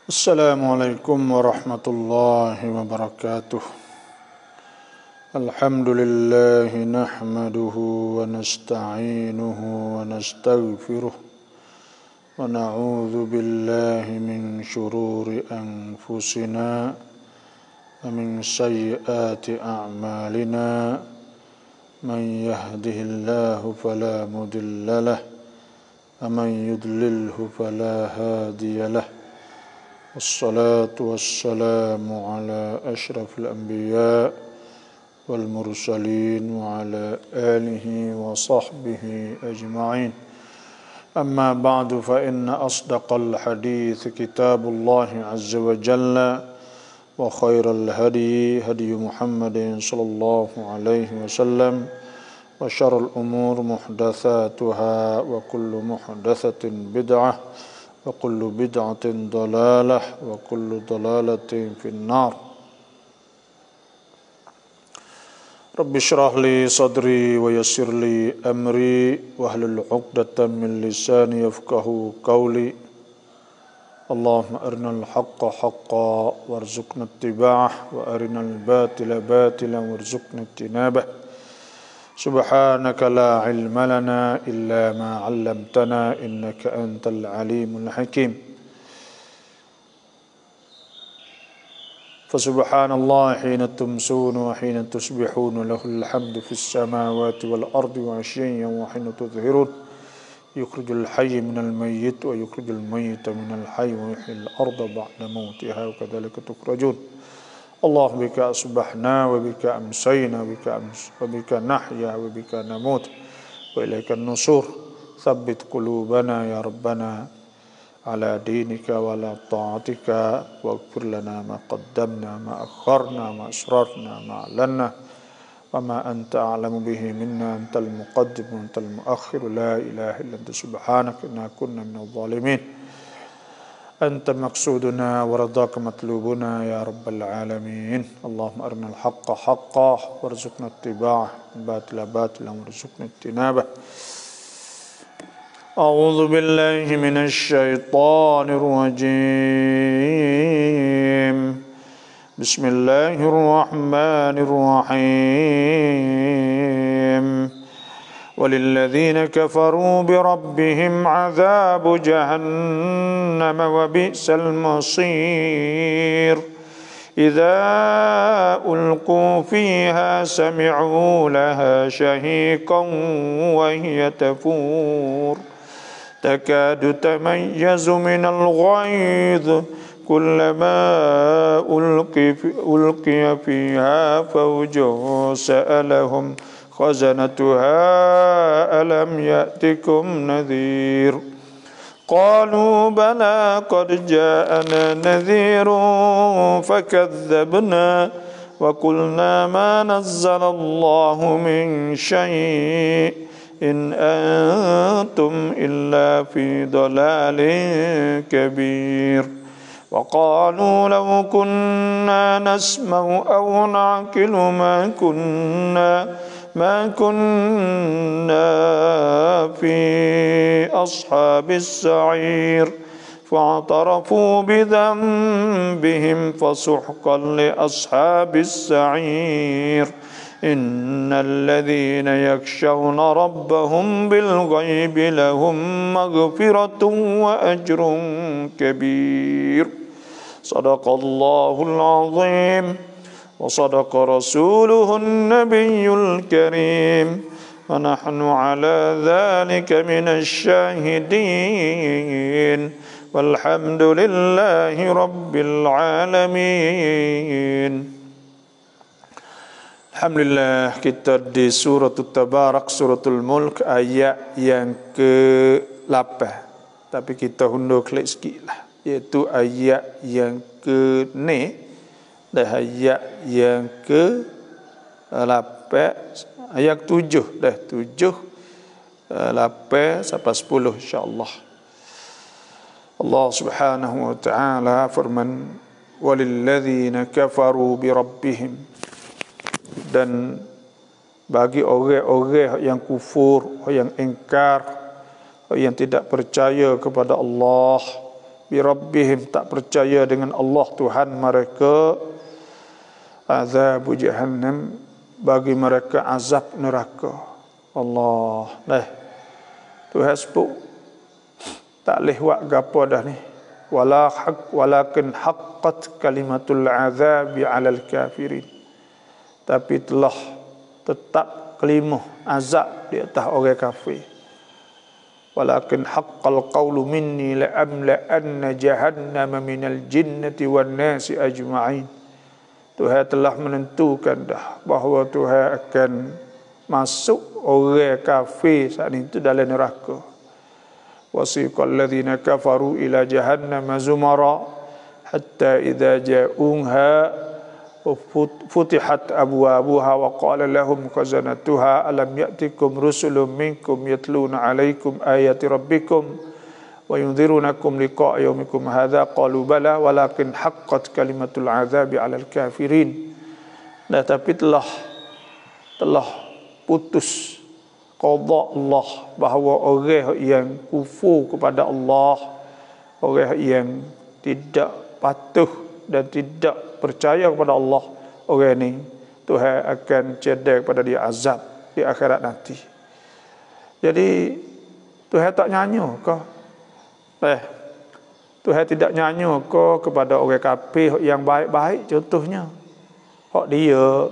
Assalamualaikum warahmatullahi wabarakatuh. Alhamdulillahi nahmaduhu wa nasta'inuhu wa nastaghfiruh wa na'udzu billahi min shururi anfusina wa min sayyiati a'malina. Man yahdihillahu fala mudilla lahu wa man yudlilhu fala hadiya lahu. Wassalatu wassalamu ala ashrafil anbiya wal mursalin wa ala alihi wa sahbihi ajma'in. Amma ba'du fa inna asdaqal hadits kitabullahi azza wa jalla wa khairal hadi Muhammadin sallallahu alaihi wasallam wa syarrul umur muhdatsatuha wa kullu muhdatsatin bid'ah wa kullu bid'atin dalalah wa kullu dalalatin finnar. Rabbi shrah li sadri wa yassir li amri wahlul 'uqdatam min lisani yafqahu qawli. Allahumma arinal haqqa haqqan warzuqna ittiba'ah wa arinal batila batilan warzuqna ijtinabah. Subhanaka la ilma lana illa ma 'allamtana innaka antal alimul hakim. Fasubhanallah hina tumsuna wa hina tusbihuna lahul hamdu fis samawati wal ardi wa 'ashiyyan wa hina tudhhirun. Yukhrijul hayya minal mayyit wa yukhrijul mayyita minal hayy wa yuhyil arda ba'da mautiha wa kadzalika tukhrajun. Allah bika asbahna wa bika amsayna wa bika nahya wa bika namut wa ilaika nusur. Tsabbit qulubana ya rabbana ala dinika wa ala ta'atika waghfir lana ma qaddamna ma akharna ma asrarna ma alanna wa ma anta a'lamu bihi minna antal muqaddim wa antal muakhir la ilaha illa anta subhanaka inna kunna minadh dhalimin. Anta maqsuduna wa radaka matlubuna ya rabbal alamin. Allahumma arinal haqqa haqqan warzuqna ittiba'ah wa batila batilan warzuqna ijtinabah. A'udzu billahi minasy syaithanir rajim. Bismillahirrahmanirrahim. وَلِلَّذِينَ كَفَرُوا بِرَبِّهِمْ عَذَابُ جَهَنَّمَ وَبِئْسَ الْمَصِيرُ إِذَا أُلْقُوا فِيهَا سَمِعُوا لَهَا شَهِيقًا وَهِيَ تَفُورُ تَكَادُ تَمَيَّزُ مِنَ الْغَيْظِ كُلَّمَا أُلْقِيَ فِيهَا فَوْجٌ سَأَلَهُمْ خزنتها ألم يأتكم نذير قالوا بلى قد جاءنا نذير فكذبنا وقلنا ما نزل الله من شيء إن أنتم إلا في ضلال كبير وقالوا لو كنا نسمع أو نعقل ما كنا في أصحاب السعير فاعترفوا بذنبهم فسحقا لأصحاب السعير إن الذين يخشون ربهم بالغيب لهم مغفرة وأجر كبير صدق الله العظيم وصدق رسوله النبي الكريم ونحن على ذلك من الشاهدين والحمد لله رب العالمين. Alhamdulillah, kita di suratul Tabarak, suratul Mulk, ayat yang ke-8. Tapi kita hundur klik sikit lah, iaitu ayat yang ke-9 dan ayat yang ke-8, ayat 7 dah 7, 8 sampai 10 insya-Allah. Allah Subhanahu wa taala firman, walilladzina kafaru bi rabbihim, dan bagi orang-orang yang kufur, yang ingkar, yang tidak percaya kepada Allah, bi rabbihim, tak percaya dengan Allah Tuhan mereka, azab jahannam, bagi mereka azab neraka. Allah, Tuhan sebut tak leh buat gapo dah ni. Walakin haqqat kalimatul azabi 'alal kafirin. Tapi telah tetap kalimah azab di atas orang kafir. Walakin haqqal qawlu minni la'amla'anna jahannama minal jinnati wan nasi ajma'in. Tuhan telah menentukan dah bahawa Tuhan akan masuk orang kafir saat itu dalam neraka. Wasiqal ladzina kafaru ila jahannama zumara hatta idza ja'uha futihat abwabuha wa qala lahum khazanatuha alam ya'tikum rusulun minkum yatluna 'alaikum ayati rabbikum wa yunzirunakum liqa'a yaumikum hadza qalu bala walakin haqqat kalimatul 'adzabi 'alal kafirin. Tapi telah putus qada Allah bahawa orang yang kufur kepada Allah, orang yang tidak patuh dan tidak percaya kepada Allah, orang ini Tuhan akan cedek kepada dia azab di akhirat nanti. Jadi Tuhan tak nyanyo ke? Tuhan tidak nyanyo ke kepada orang kafir yang baik-baik, contohnya hak dia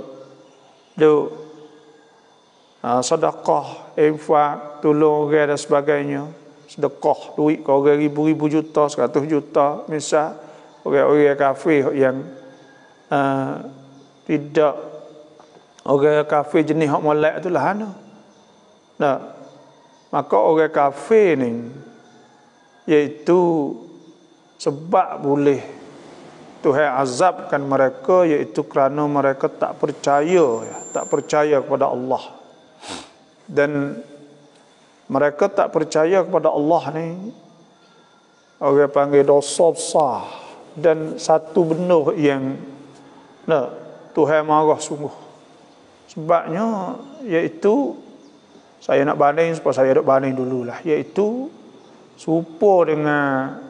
duk sedekah, infak, tolong orang dan sebagainya. Sedekah duit ke orang ribu-ribu juta, 100 juta misal. Orang-orang kafir yang tidak, orang kafir jenis hak molek itulah ana. Maka orang kafir ni iaitu sebab boleh Tuhan azabkan mereka, iaitu kerana mereka tak percaya kepada Allah. Dan mereka tak percaya kepada Allah ni, orang panggil dosa besar, dan satu benda yang Tuhan marah sungguh. Sebabnya iaitu, saya nak banding supaya saya nak banding dululah, iaitu serupa dengan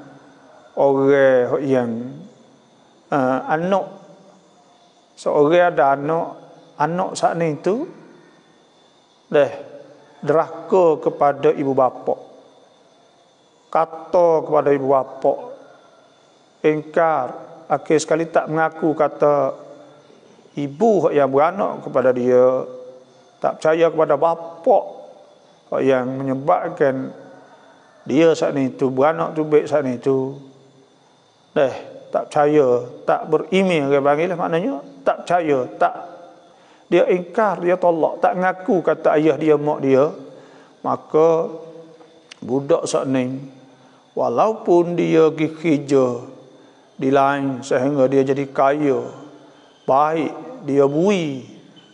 orang yang anak, seorang ada anak saat ni itu deraka kepada ibu bapa, kata kepada ibu bapa, ingkar, akhir sekali tak mengaku kata ibu yang beranak kepada dia, tak percaya kepada bapa yang menyebabkan dia saat itu beranak tu baik saat itu. Tak percaya, tak beriman, dia panggil maknanya tak percaya, tak, dia ingkar, dia tolak, tak ngaku kata ayah dia, mak dia. Maka budak saat ni, walaupun dia pergi kerja di lain sehingga dia jadi kaya, baik, dia bui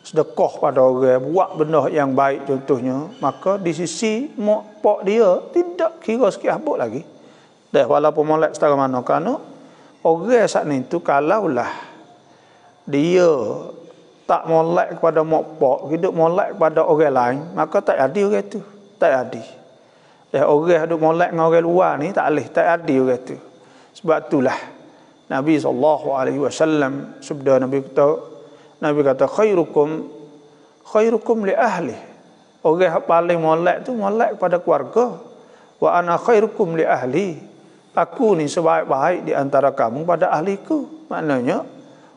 sedekah pada orang, buat benda yang baik contohnya, maka di sisi mak pak dia tidak kira sikit habuk lagi. Walaupun molek setara mana, kerana orang saat ni tu kalaulah dia tak molek kepada mak pak, hidup molek kepada orang lain, maka tak adil orang tu, tak adil. Orang hidup molek dengan orang luar ni tak adil orang tu. Sebab itulah Nabi SAW sabda Nabi kata khairukum li ahli. Orang yang paling molek tu molek kepada keluarga. Wa ana khairukum li ahli. Aku ni sebaik-baik di antara kamu pada ahliku. Maknanya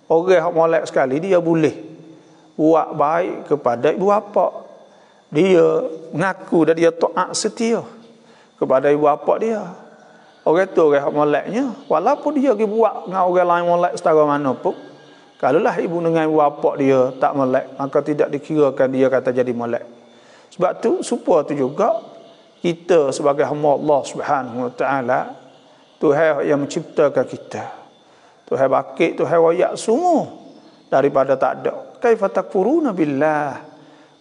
orang yang molek sekali dia boleh buat baik kepada ibu bapa. Dia mengaku dan dia taat setia kepada ibu bapa dia. Orang tu orang moleknya, walaupun dia pergi buat dengan orang lain molek setara mana pun, kalaulah ibu dengan ibu bapa dia tak molek, maka tidak dikirakan dia kata jadi molek. Sebab tu supaya tu juga kita sebagai hamba Allah Subhanahu Wa Taala, Tuhan yang menciptakan kita, Tuhan bakit, Tuhan wayak semua daripada tak ada. Kaifa takfuruna billah?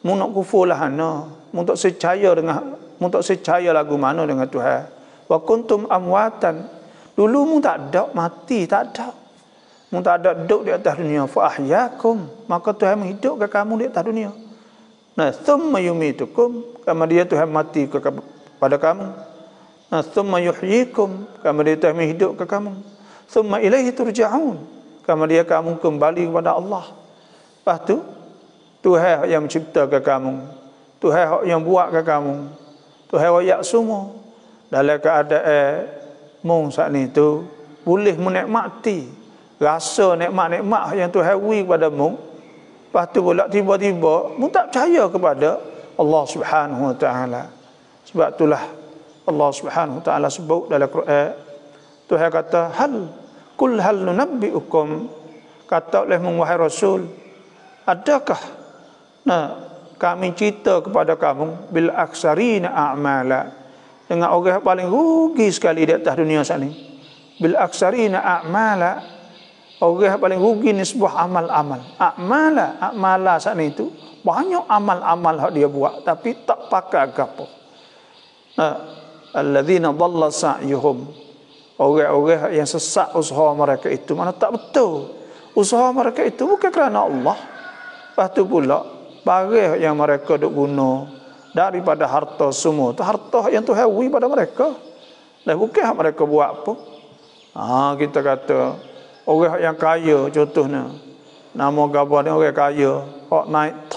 Mu nak kufur lah ana, mu tak percaya dengan, mu tak percaya lagu mana dengan Tuhan. Wa kuntum amwatan, dulu mu tak ada, mati tak ada, mu tak ada duduk di atas dunia. Fa ahyakum, maka Tuhan menghidupkan kamu di atas dunia. Thumma yumitukum, kemudian Tuhan mati kepada kamu. Thumma yuhyikum, kemudian dia menghidupkan kamu. Thumma ilaihi turja'un, kemudian kamu kembali kepada Allah. Lepas tu Tuhan yang menciptakan kamu, Tuhan yang buatkan kamu, Tuhan yang semua dalam keadaan mung saat ni tu boleh menikmati rasa nikmat-nikmat yang Tuhan beri kepada mu. Lepas tu pula tiba-tiba mu tak percaya kepada Allah Subhanahu Wa Taala. Sebab itulah Allah Subhanahu Wa Taala sebut dalam Quran, Tuhan kata hal nunabbiukum, kata oleh wahai Rasul, adakah kami cerita kepada kamu bil aksarina a'mala, dengan orang yang paling rugi sekali di atas dunia saat ni. Bil aksarina a'mala, orang yang paling rugi ni sebuah amal-amal. A'mala saat ni itu banyak amal-amal yang dia buat tapi tak pakai apa. Alladzina dhalla sa'yuhum, orang-orang yang sesat usaha mereka itu, mana tak betul usaha mereka itu bukan kerana Allah. Lepas tu pula barang yang mereka duk guna daripada harta semua tu harta yang Tuhan beri pada mereka. Dah bukan mereka buat apa. Kita kata orang yang kaya, contohnya nama gabar ni orang kaya, hok naik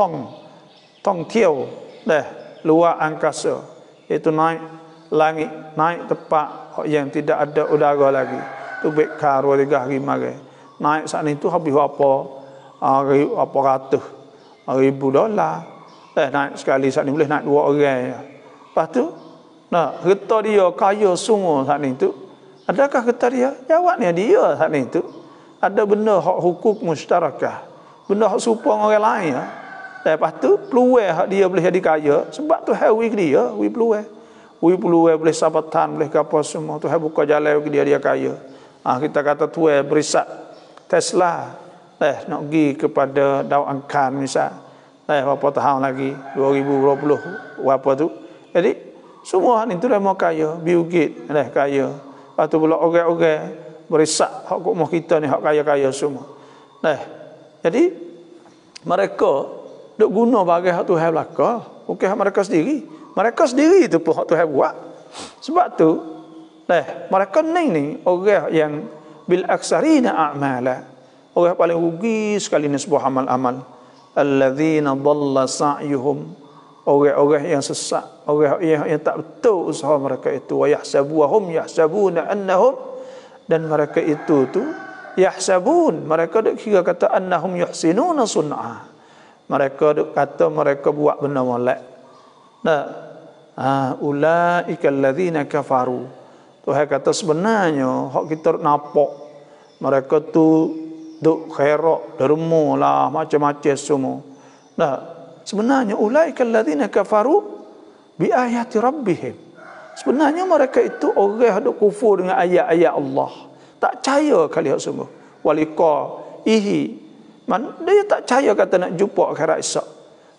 tong tiau dah luar angkasa, iaitu naik langit, naik tempat yang tidak ada udara lagi. Tu baik kar 2-3 hari mari. Naik saat ni tu habis apa ratus ribu dolar. Naik sekali saat ni boleh naik 2 orang ya. Lepas tu kereta dia kaya semua saat ni tu. Adakah kereta dia? Jawabnya dia saat ni tu ada benda hak hukuk mustarakah, benda hak serupa dengan orang lain ya. Lepas tu peluang hak dia boleh jadi kaya sebab tu hawi dia, peluang boleh sabatan, boleh apa semua tu buka jalan bagi dia kaya. Kita kata tu berisat Tesla nak pergi kepada Daun Angkan misal, berapa tahun lagi 2020 berapa tu. Jadi semua ni tu dah mau kaya, Bill Gates kaya. Lepas tu pula orang-orang berisat hak mau kita ni hak kaya-kaya semua. Jadi mereka duk guna bagi hak Tuhan belaka, bukan hak mereka sendiri. Mereka sendiri tu pun hak Tuhan buat. Sebab tu mereka ni orang yang bil aksarina a'mala, orang paling rugi sekali ni sebuah amal-amal. Alladzina dhalla sa'yuhum, orang-orang yang sesat, orang yang tak betul usaha mereka itu. Wa yahsabuna annahum, dan mereka itu tu yahsabun, mereka duk kira kata annahum yuhsinuna sun'a, mereka duk kata mereka buat benda molek. Ulaika alladzina kafaru, Tuhan kata sebenarnya hak kita nampak mereka tu duk khairat, derma lah, macam-macam semua. Sebenarnya ulaika alladzina kafaru bi ayati rabbihim, sebenarnya mereka itu orang yang kufur dengan ayat-ayat Allah, tak percaya kali hak semua. Waliqaihi, dia tak percaya kata nak jumpa akhirat esok.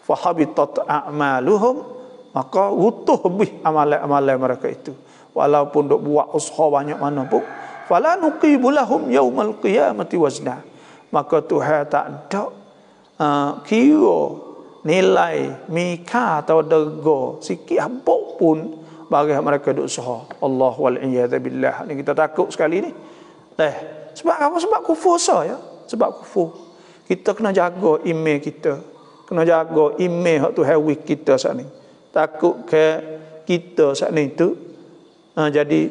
Fahabitat a'maluhum, maka utuh habis amalan-amalan mereka itu. Walaupun dok buat usaha banyak mana pun, fala nuqibu lahum yaumal qiyamati wazna, maka Tuhan tak ada kira nilai mika atau dego sikit habuk pun bagi mereka duk usaha. Allah wal iyad billah. Ni kita takut sekali ni. Sebab apa? Sebab kufur saya. Sebab kufur. Kita kena jaga iman kita. Kena jaga iman hak Tuhan wik kita saat ni. Takut ke kita saat ni tu jadi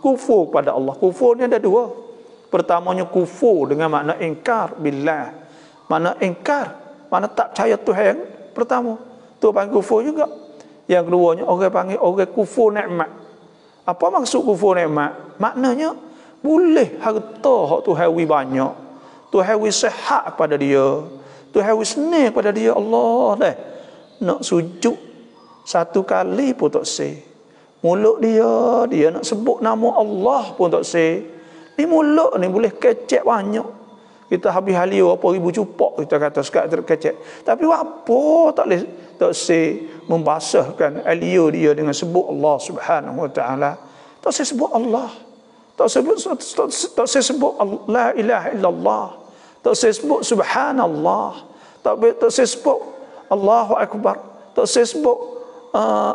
kufur pada Allah. Kufur ni ada dua. Pertamanya kufur dengan makna ingkar billah. Makna ingkar, makna tak percaya Tuhan. Pertama, tu panggil kufur juga. Yang keduanya orang panggil orang kufur nikmat. Apa maksud kufur nikmat? Maknanya boleh harta hak Tuhan wi banyak, Tuhan wi sihat pada dia, Tuhan wi senang pada dia, Allah nak sujud satu kali pun tak sah. Mulut dia nak sebut nama Allah pun tak sah. Ni mulut ni boleh kecek banyak. Kita habis halio apa ribu cupak kita kata sekat terkecek. Tapi apa tak sah membasahkan alio dia dengan sebut Allah Subhanahu Wa Taala. Tak sah sebut Allah. Tak sah sebut la ilaha illallah. Tak sah sebut subhanallah. Tak sah sebut Allahu akbar. Tak sah sebut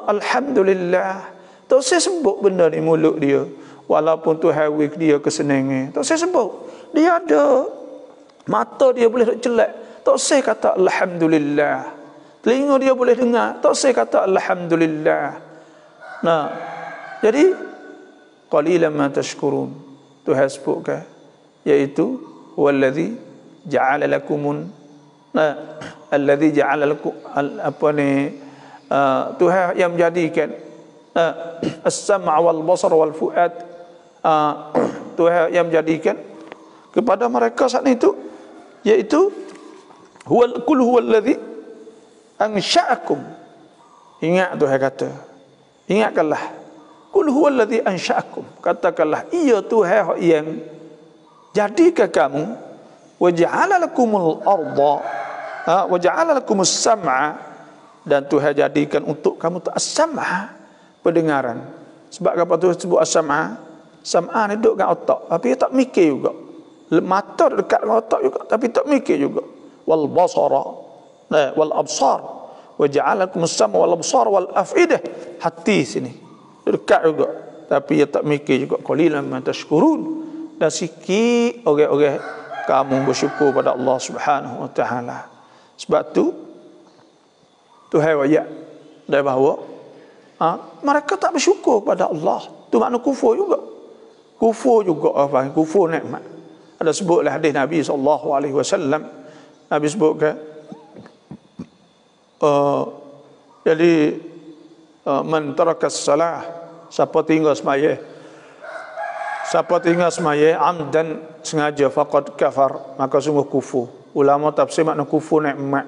alhamdulillah. Tak saya sebut benda ni mulut dia. Walaupun Tuhan wik dia kesenangan. Tak saya sebut. Dia ada. Mata dia boleh celak. Tak saya kata Alhamdulillah. Telinga dia boleh dengar. Tak saya kata Alhamdulillah. Nah, jadi qalilan ma tashkurun. Tuhan sebutkan, iaitu wallazi ja'ala lakumun alladzi ja'ala lakum Tuhan yang menjadikan as-sam' wal basar wal fuad, Tuhan yang menjadikan kepada mereka saat itu, iaitu huwallazi ansha'akum. Ingat Tuhan kata, ingatkanlah, qul huwallazi ansha'akum, katakanlah ia Tuhan yang jadikan kamu, wa ja'ala lakumul arda wa ja'ala lakumus sam'a, dan Tuhan jadikan untuk kamu tu as-sam'a, pendengaran. Sebab apa tu sebut as-sam'a? Sam'a ni duduk kat otak, tapi tak mikir juga. Mata dekat dengan otak juga, tapi tak mikir juga. Wal basara wal absar, wa ja'ala lakumus sam'a wal absar wal afidah, hati sini dekat juga, tapi ia tak mikir juga. Qalilan ma tashkurun, dan sikit orang-orang kamu bersyukur pada Allah Subhanahu wa taala. Sebab tu Tuhan ayat dari bahawa mereka tak bersyukur kepada Allah. Tu makna kufur juga. Kufur juga apa? Kufur nikmat. Ada sebutlah hadis Nabi SAW. Nabi sebutkan jadi man tarakas salah, siapa tinggal sembahyang, siapa tinggal sembahyang amdan, sengaja, faqad kafar, maka sungguh kufur. Ulama tafsir makna kufur nikmat.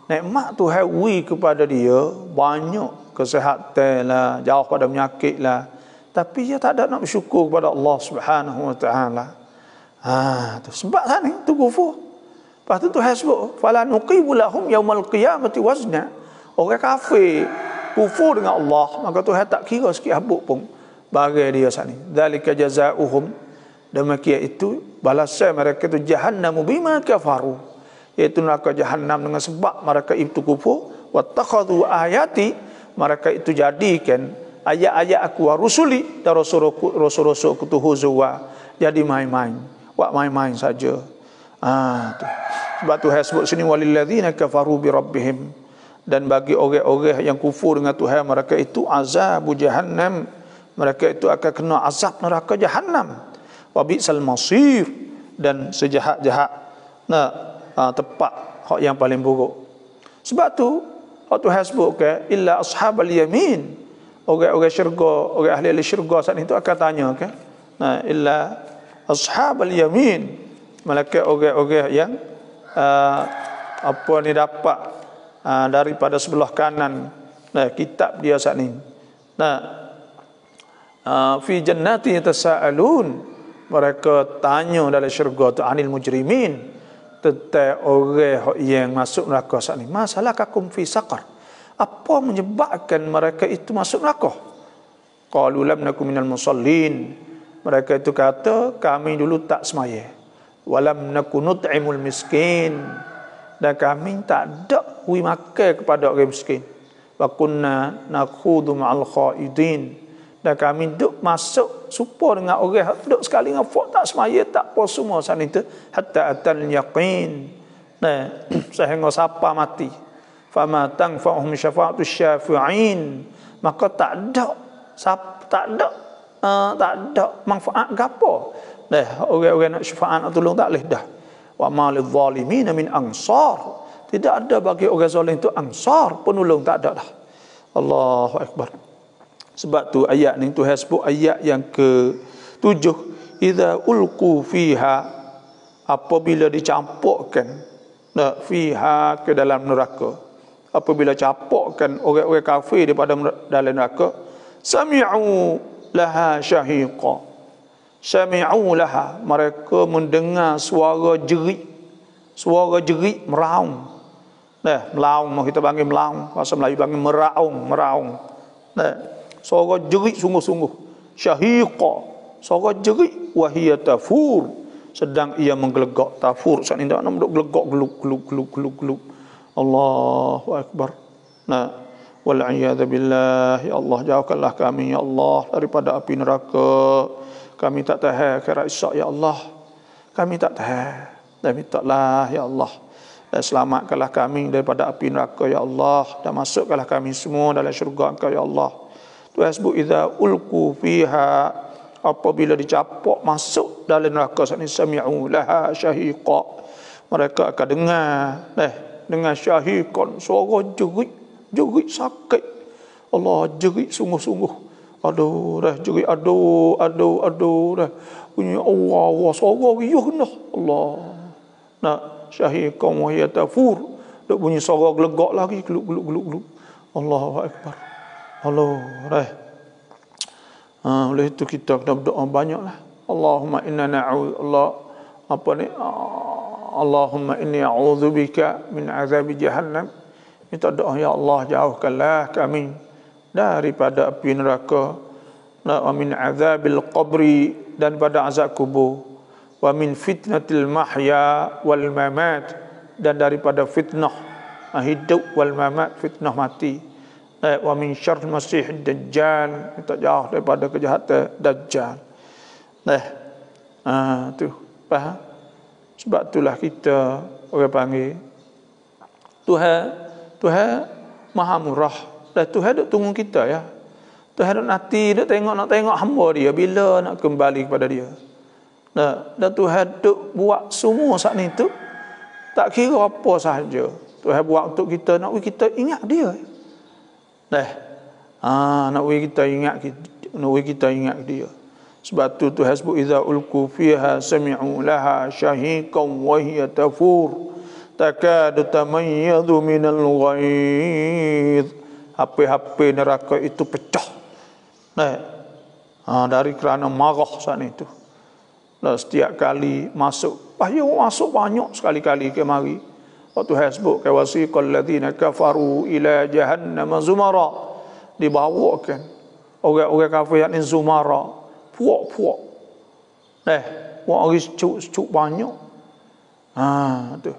Nikmat tu hawi kepada dia banyak, kesihatan lah, jauh pada penyakit lah, tapi dia tak ada nak bersyukur kepada Allah Subhanahu wa taala. Tu sebab sana tu kufur. Lepas tu Tuhan sebut fala nuqimu lahum yaumal qiyamati wazna. Orang kafir kufur dengan Allah, maka Tuhan tak kira sikit habuk pun bagi dia sana. Dzalika jazaohum, demikian itu balasan mereka itu jahannamu bima kafaru, iaitu neraka jahanam dengan sebab mereka itu kufur. Wattakhadhu ayati, mereka itu jadikan ayat-ayat aku wa rusuli, dan rasul-rasul aku tu huzwa, jadi main-main, buat main-main saja. Tu. Sebab Tuhan sebut sini walilladzina kafaru bi rabbihim, dan bagi orang-orang yang kufur dengan Tuhan mereka itu azabu jahannam, mereka itu akan kena azab neraka jahanam. Wa bi'sal masir, dan sejahat-jahat tempat hak yang paling buruk. Sebab tu Tuhan sebut ke illa ashabal yamin, orang-orang syurga, orang ahli syurga saat itu akan tanya ke illa ashabal yamin, malaikat orang-orang yang dapat daripada sebelah kanan kitab dia saat ni. Fi jannati yatasaalun, mereka tanya dalam syurga tu anil mujrimin, tentang orang yang masuk neraka saat ni. Masalah kakum fi saqar, apa menyebabkan mereka itu masuk neraka? Qalu lam nakum minal musallin, mereka itu kata kami dulu tak sembahyang. Walam nakun nut'imul miskin, dan kami tak ada wi makan kepada orang miskin. Wa kunna nakhudhu ma'al khaidin, dan kami duk masuk supa dengan orang duk sekali dengan fok tak semaya, tak apa semua sana itu, hatta atal yaqin, sehingga siapa mati. Fama tanfa'uhum syafa'atu syafi'in, maka tak ada manfaat gapo orang-orang nak syafaat nak tolong tak leh dah. Wa malil zalimin min ansar, tidak ada bagi orang zalim itu ansar, penolong tak ada dah. Allahu akbar. Sebab tu ayat ni Tuhan sebut ayat yang ke-7, idza ulqu fiha, apabila dicampurkan fiha ke dalam neraka, apabila campurkan orang-orang kafir daripada dalam neraka, sami'u laha syahiqa, sami'u laha, mereka mendengar suara jerit meraung. Melaung kita panggil melaung, bahasa Melayu panggil meraung. Suara jerit sungguh-sungguh, syahiqa, suara jerit, wahia tafur, sedang ia menggelegak. Tafur saat ini nak gelegak geluk. Allahu akbar. wal a'yadzu billah. Ya Allah, jauhkanlah kami ya Allah daripada api neraka. Kami tak tahan akhirat esok ya Allah. Kami tak tahan. Dan mintalah ya Allah, dan selamatkanlah kami daripada api neraka ya Allah, dan masukkanlah kami semua dalam syurga Engkau ya Allah. Tuhan sebut idza ulqu fiha, apabila dicapok masuk dalam neraka sana, sami'u laha syahiqa, mereka akan dengar syahiqan, suara jerit sakit. Allah, jerit sungguh-sungguh. Aduh dah jerit, aduh dah bunyi Allah suara riuh dah Allah. Nak syahiqan wa hiya tafur, duk bunyi suara gelegak lagi, geluk. Allahu akbar. Allah dah. Oleh itu kita kena berdoa banyaklah. Allahumma inna Allahumma inni a'udzubika min azabi jahannam. Minta doa, ya Allah, jauhkanlah kami daripada api neraka, wa min azabil qabri, dan pada azab kubur, wa min fitnatil mahya wal mamat, dan daripada fitnah hidup, wal mamat, fitnah mati, wa min syarril masih dajjal, minta jauh daripada kejahatan dajjal. Tu faham? Sebab itulah kita orang panggil Tuhan Maha Murah, dan Tuhan duk tunggu kita ya. Tuhan nak tengok hamba dia bila nak kembali kepada dia. Dan Tuhan duk buat semua saat ni tu, tak kira apa sahaja Tuhan buat untuk kita, nak kita ingat dia. Nak kita ingat dia. Sebab tu Tuhan sebut idza ulqu fiha sami'u laha syahiqan wa hiya tafur takadu tamayyadu minal ghaidh. Api-api neraka itu pecah dari kerana marah saat itu. Setiap kali masuk banyak sekali-kali kemari. Waktu Tuhan sebut wasiqal ladzina kafaru ila jahannam zumara, dibawakan orang-orang kafir yang zumara, puak-puak. Orang cuk banyak. Tu.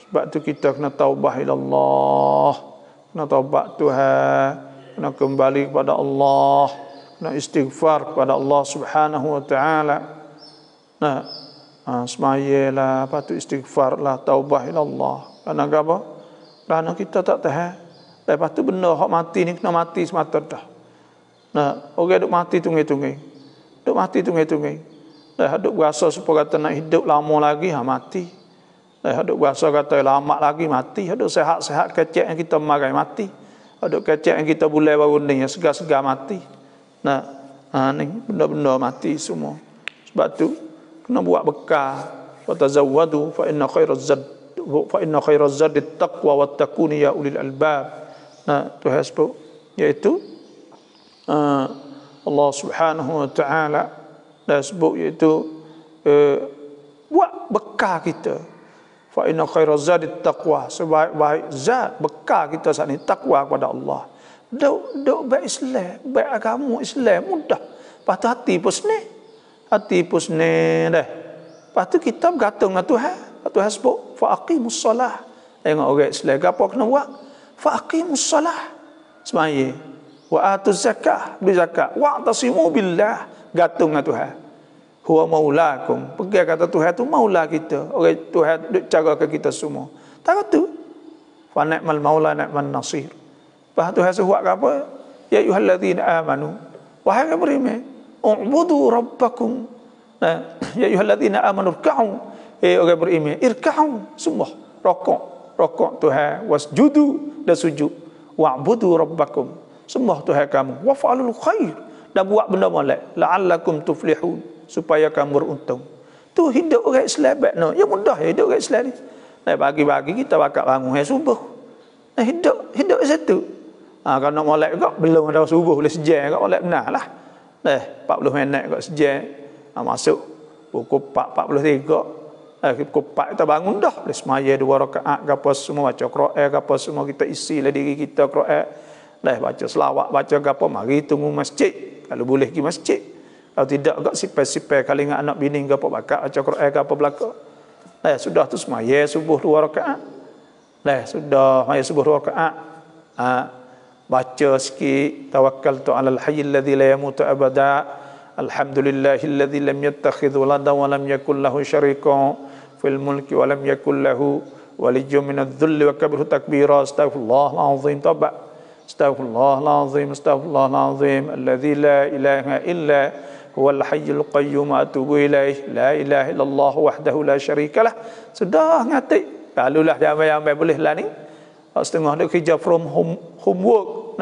Sebab tu kita kena taubah ila Allah. Kena taubat Tuhan, kena kembali kepada Allah, kena istighfar kepada Allah Subhanahu wa taala. Semayalah, patut istighfarlah, taubah ila Allah. Kerana apa? Kerana kita tak tahan. Lepas tu benda hak mati ni kena mati semata dah. Orang duk mati tunggu-tunggu. Duk mati tunggu-tunggu. Dah duk berasa supaya kata nak hidup lama lagi, mati. Duk berasa kata lama lagi, mati. Duk sehat-sehat kecek yang kita marai, mati. Duk kecek yang kita bulai baru ni, yang segar-segar, mati. Ni benda-benda mati semua. Sebab tu kena buat bekal. Wa tazawwadu fa inna khairaz zadi taqwa wattaquni ya ulil albab. Tuhan sebut, iaitu Allah Subhanahu wa taala dah sebut, iaitu buat bekal kita. Fa inna khairaz zadi taqwa, sebaik-baik zat bekal kita saat ni takwa kepada Allah. Duk baik Islam, baik agama Islam mudah. Patut hati pun senang. Hati pun senang dah. Lepas tu kita bergantung dengan Tuhan. Tuhan sebut fa aqimus solah. Tengok orang Islam apa kena buat? Fa aqimus solah. Semaya. Wa atuz zakah, beri zakat. Wa tasimu billah, gantung dengan Tuhan. Huwa maulakum. Pergi kata Tuhan tu maula kita. Orang Tuhan duk cara ke kita semua. Tak tu. Fa ni'mal maula ni'man nasir. Lepas Tuhan suruh buat apa? Ya ayyuhalladzina amanu. Wahai yang beriman, u'budu rabbakum. Ya ayyuhalladzina amanu irka'u. Orang beriman, irka'u, semua rokok Tuhan, wasjudu, dan sujud. Wa'budu rabbakum, sembah Tuhan kamu. Waf'alul khair, dan buat benda molek, la'allakum tuflihun, supaya kamu beruntung. Tu hidup orang Islam baik no. Ya mudah hidup orang Islam ni. Pagi-pagi kita bakal bangun subuh. Hidup di situ. Kalau nak molek juga belum ada subuh, boleh sejam juga molek benarlah. 40 minit kat sejam. Masuk pukul 4:43. Pukul 4 kita bangun dah. Boleh semaya 2 rakaat ke apa semua, baca Quran ke apa semua, kita isilah diri kita Quran. Baca selawat, baca ke apa, mari tunggu masjid. Kalau boleh pergi masjid. Kalau tidak agak sipai-sipai kali dengan anak bini ke apa, bakal baca Quran ke apa belaka. Sudah tu semaya subuh 2 rakaat. Sudah semaya subuh 2 rakaat. baca sikit tawakkaltu 'alal hayyil ladzi la yamutu abada, alhamdulillahilladzi lam yattakhidh waladan wa lam yakul lahu syarikun fil mulki wa lam yakul lahu waliyyun minadh-dhulli wa kabirhu takbira, astaghfirullahal azim tobat, astaghfirullahal azim, astaghfirullahal azim, alladzi la ilaha illa huwal hayyul qayyum atubu ilaih, la ilaha illallah wahdahu la syarikalah. Sudah ngatik. Kalulah jamai-jamai boleh lah ni. Setengah dia kerja from home, homework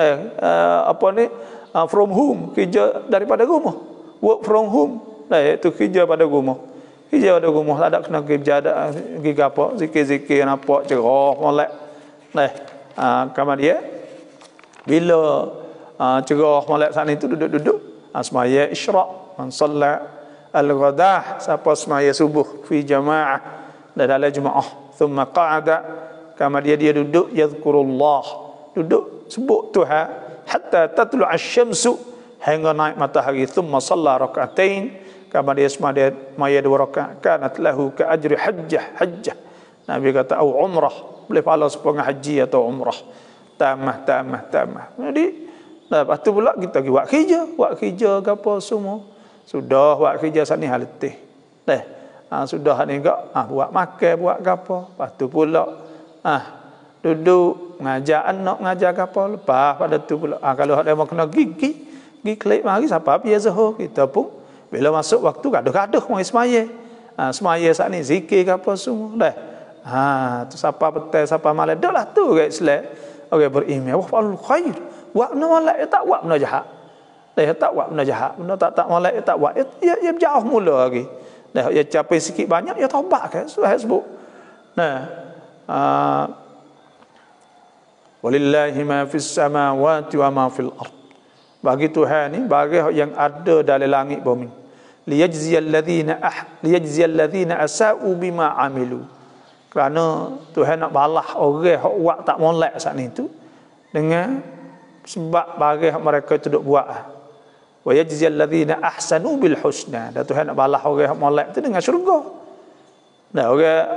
from home, kerja daripada rumah, work from home, itu kerja pada rumah, kerja pada rumah, tak ada kena kerja, ada pergi apa, zikir-zikir nampak cerah molek. Kemudian bila cerah molek sana itu duduk-duduk semaya isyraq, man salla al-ghadah, siapa semaya subuh fi jamaah dalam jemaah, thumma qa'ada, kemudian dia duduk yazkurullah, duduk sebut Tuhan hatta tatlu asy-syamsu, hingga naik matahari, thumma shalla rak'atain, kemudian semaya dua rakaat, kanat lahu ka ajri hajjah. Nabi kata au umrah, boleh pahala sepengah haji atau umrah, tamah. Jadi lepas tu pula kita pergi buat kerja ke apa semua, sudah buat kerja sat ni hal letih sudah ni gak buat makan, buat ke apa, lepas tu pula duduk ngajar anak, ngajar kapal. Lepas pada tu pula kalau ada mau kena gigi klik mari siapa biasa kita pun bila masuk waktu gaduh-gaduh mari semaya. Semaya saat ni zikir ke apa semua dah. Tu siapa petang siapa malam dah lah tu kat Islam. Orang berimeh wah fa'al khair. Buat benda malak tak buat benda jahat. Tak buat benda jahat. Benda tak malak tak buat. Ia jauh mula lagi. Dah ia capai sikit banyak ia taubat kan. Sudah sebut. Walillahi ma fis samawati wa ma fil ard. Bagi Tuhan ni bagi yang ada dalam langit bumi. Liyajziyal ladzina asa'u bima amilu. Kerana Tuhan nak balas orang hak buat tak molek saat ni tu dengan sebab bagi mereka itu duk buat. Wa yajziyal ladzina ahsanu bil husna. Dan Tuhan nak balas orang hak molek tu dengan syurga. Nah,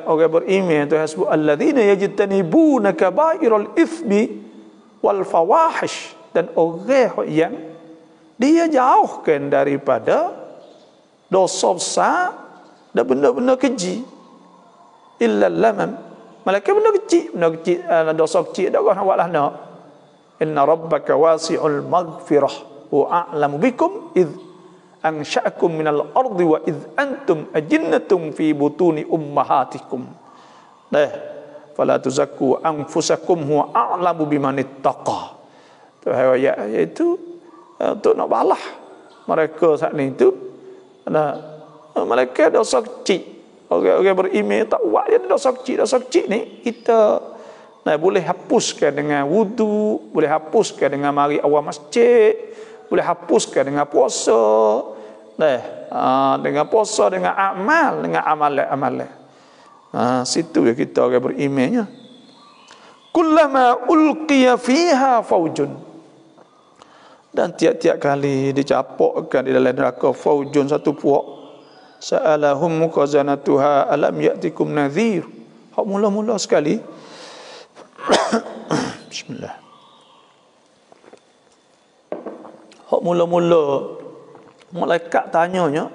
orang beriman Tuhan sebut alladzina yajtanibuna kaba'iral itsmi wal fawahish, dan orang yang dia jauhkan daripada dosa besar dan benda-benda keji. Illa lamam, malaikat benda kecil dosa kecil dak kau nak buatlah nak. Inna rabbaka wasi'ul maghfirah wa a'lamu bikum id ansha'akum minal ardi wa id antum ajinnatun fi butuni ummahatikum. Fala tuzakku anfusakum huwa a'lamu biman ittaqa. Tu iaitu untuk nak balas mereka saat ni tu malaikat dosa kecil. Orang beriman tak buat je dosa kecil ni kita boleh hapuskan dengan wudu, boleh hapuskan dengan mari awal masjid, boleh hapuskan dengan puasa, dengan puasa, dengan amal, dengan amalan. Situ ya kita orang berimannya. Kullama ulqiya fiha faujun, dan tiap-tiap kali dicapokkan di dalam neraka faujun, satu puak, sa'alahum khazanatuha alam ya'tikum nadhir. Hak mula-mula sekali bismillah. Hak mula-mula malaikat tanyanya,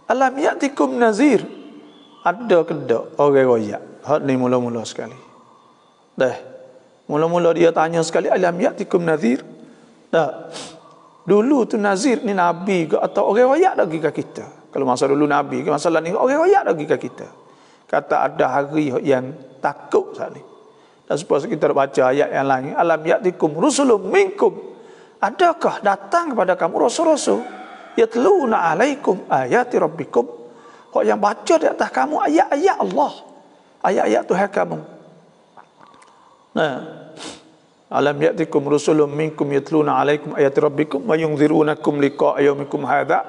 alam ya'tikum nazir, ada ke tak orang royak? Hak ni mula-mula sekali. Mula-mula dia tanya sekali, alam ya'tikum nazir. Dulu tu nazir ni nabi ke atau orang royak lagi ke kita? Kalau masa dulu nabi ke masalah ni orang royak lagi ke kita? Kata ada hari yang takut saat ni. Dan supaya kita baca ayat yang lain, alam ya'tikum rusulun minkum, adakah datang kepada kamu rasul-rasul yatluna alaikum ayati rabbikum, hak yang baca di atas kamu ayat-ayat Allah, ayat-ayat Tuhan kamu. Alam ya'tikum rusulun minkum yatluna alaikum ayati rabbikum wa yunzirunakum liqa'a yaumikum hadza.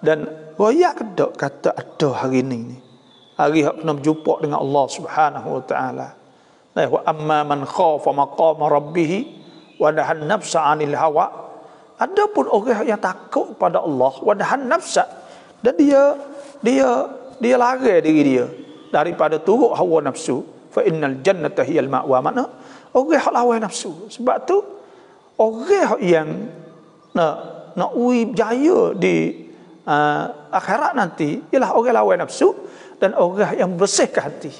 Dan royak kedak kata ada hari ni hari hak kena berjumpa dengan Allah Subhanahu wa taala. Wa amma man khafa maqama rabbih wa nahan nafsa 'anil hawa. Adapun orang yang takut pada Allah wa nahan nafsa, dan dia lari diri dia daripada turut hawa nafsu, fa innal jannata hiyal ma'wa. Mana orang hak lawan nafsu. Sebab tu Orang yang nak jaya di akhirat nanti ialah orang lawan nafsu dan orang yang membersihkan hati.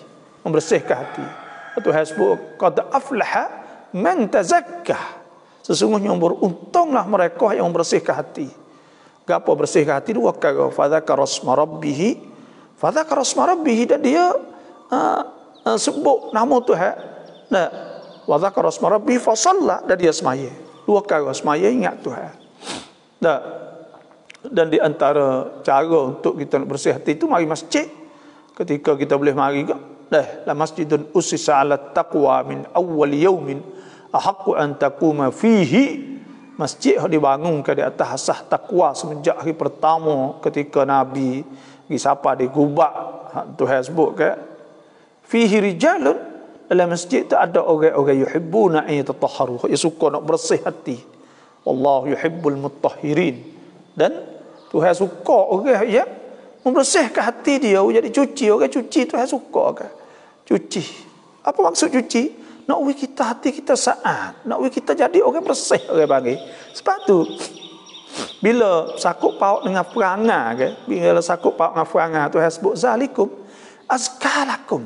Tuhan sebut qad aflaha man tazakkah. Sesungguhnya beruntunglah mereka yang membersihkan hati. Gapo bersihkan hati? Dua perkara. Fadzakara asma rabbih, dan dia sebut nama Tuhan. Nah, wa dzakara asma rabbih fa shalla, dan dia semaya. Dua perkara, semaya ingat Tuhan. Nah, dan di antara cara untuk kita nak bersih hati itu mari masjid. Ketika kita boleh mari ke, la masjidun ussisa 'ala taqwa min awwal yaumin ahaqqu an taquma fihi. Masjid yang dibangunkan di atas asas takwa semenjak hari pertama ketika Nabi pergi sapa di Quba. Tuhan sebut ke fihi rijalun, dalam masjid tu ada orang-orang yuhibbuna an yatatahharu, yang suka nak bersih hati. Wallahu yuhibbul mutahhirin. Dan Tuhan suka orang yang membersihkan hati dia, jadi cuci. Orang cuci Tuhan suka ke? Cuci. Apa maksud cuci? Nak kita hati kita saat, nak kita jadi orang bersih, orang panggil. Sebab tu bila sakut paut dengan perangai ke, bila sakut paut dengan perangai, Tuhan sebut zalikum azkalakum.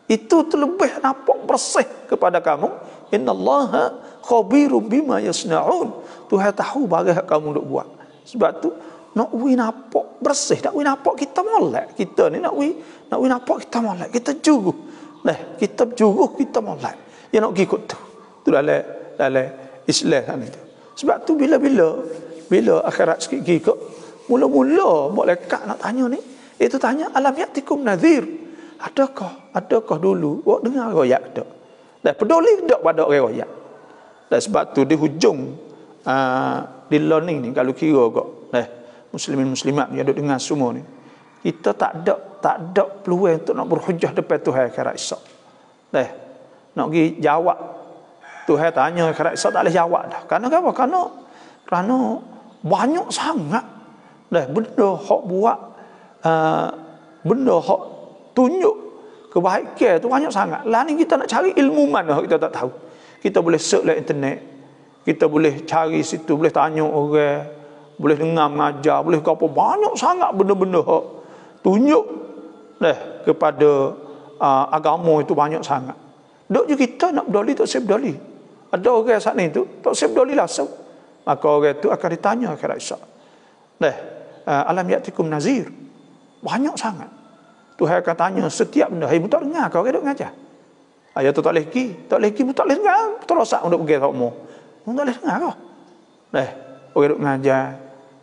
Itu terlebih nampak bersih kepada kamu. Innallaha khabirum bima yasnaun. Tuhan tahu barang kamu duk buat. Sebab tu nak nampak bersih, nak nampak kita molek. Kita ni nak nampak kita molek, kita juruh. Kita juruh, kita molek. Ya nak ikut tu. Tu dalam Islam kan itu. Sebab tu bila akhirat sikit gigi mula-mula malaikat nak tanya ni, itu tanya alam ya'tikum nadhir. Adakah dulu awak dengar riwayat tak? Dan peduli tak pada riwayat. Dan sebab tu di hujung di learning ni kalau kira kok muslimin muslimat yang duk dengar semua ni, kita tak ada peluang untuk nak berhujah depan Tuhan akhirat esok. Nak pergi jawab Tuhan tanya akhirat esok tak boleh jawab dah. Kerana apa? Kerana banyak sangat benda hak buat, benda hak tunjuk kebaikan tu banyak sangat. Lah ni kita nak cari ilmu mana kita tak tahu. Kita boleh search dalam internet, kita boleh cari situ, boleh tanya orang, boleh dengar mengajar, boleh apa, banyak sangat benda-benda hak tunjuk kepada agama itu banyak sangat. Dok je kita nak berdali tak siap berdali. Ada orang saat ni tu tak siap berdali langsung. Maka orang tu akan ditanya akhirat esok. Alam ya'tikum nazir. Banyak sangat. Tuhan akan tanya setiap benda. Mu tak dengar kau orang duk ngajar. Ayat tu tak boleh pergi. Tak boleh pergi, mu tak boleh dengar. Terosak untuk pergi tak mu. Mu tak boleh dengar kau. Orang duk ngajar.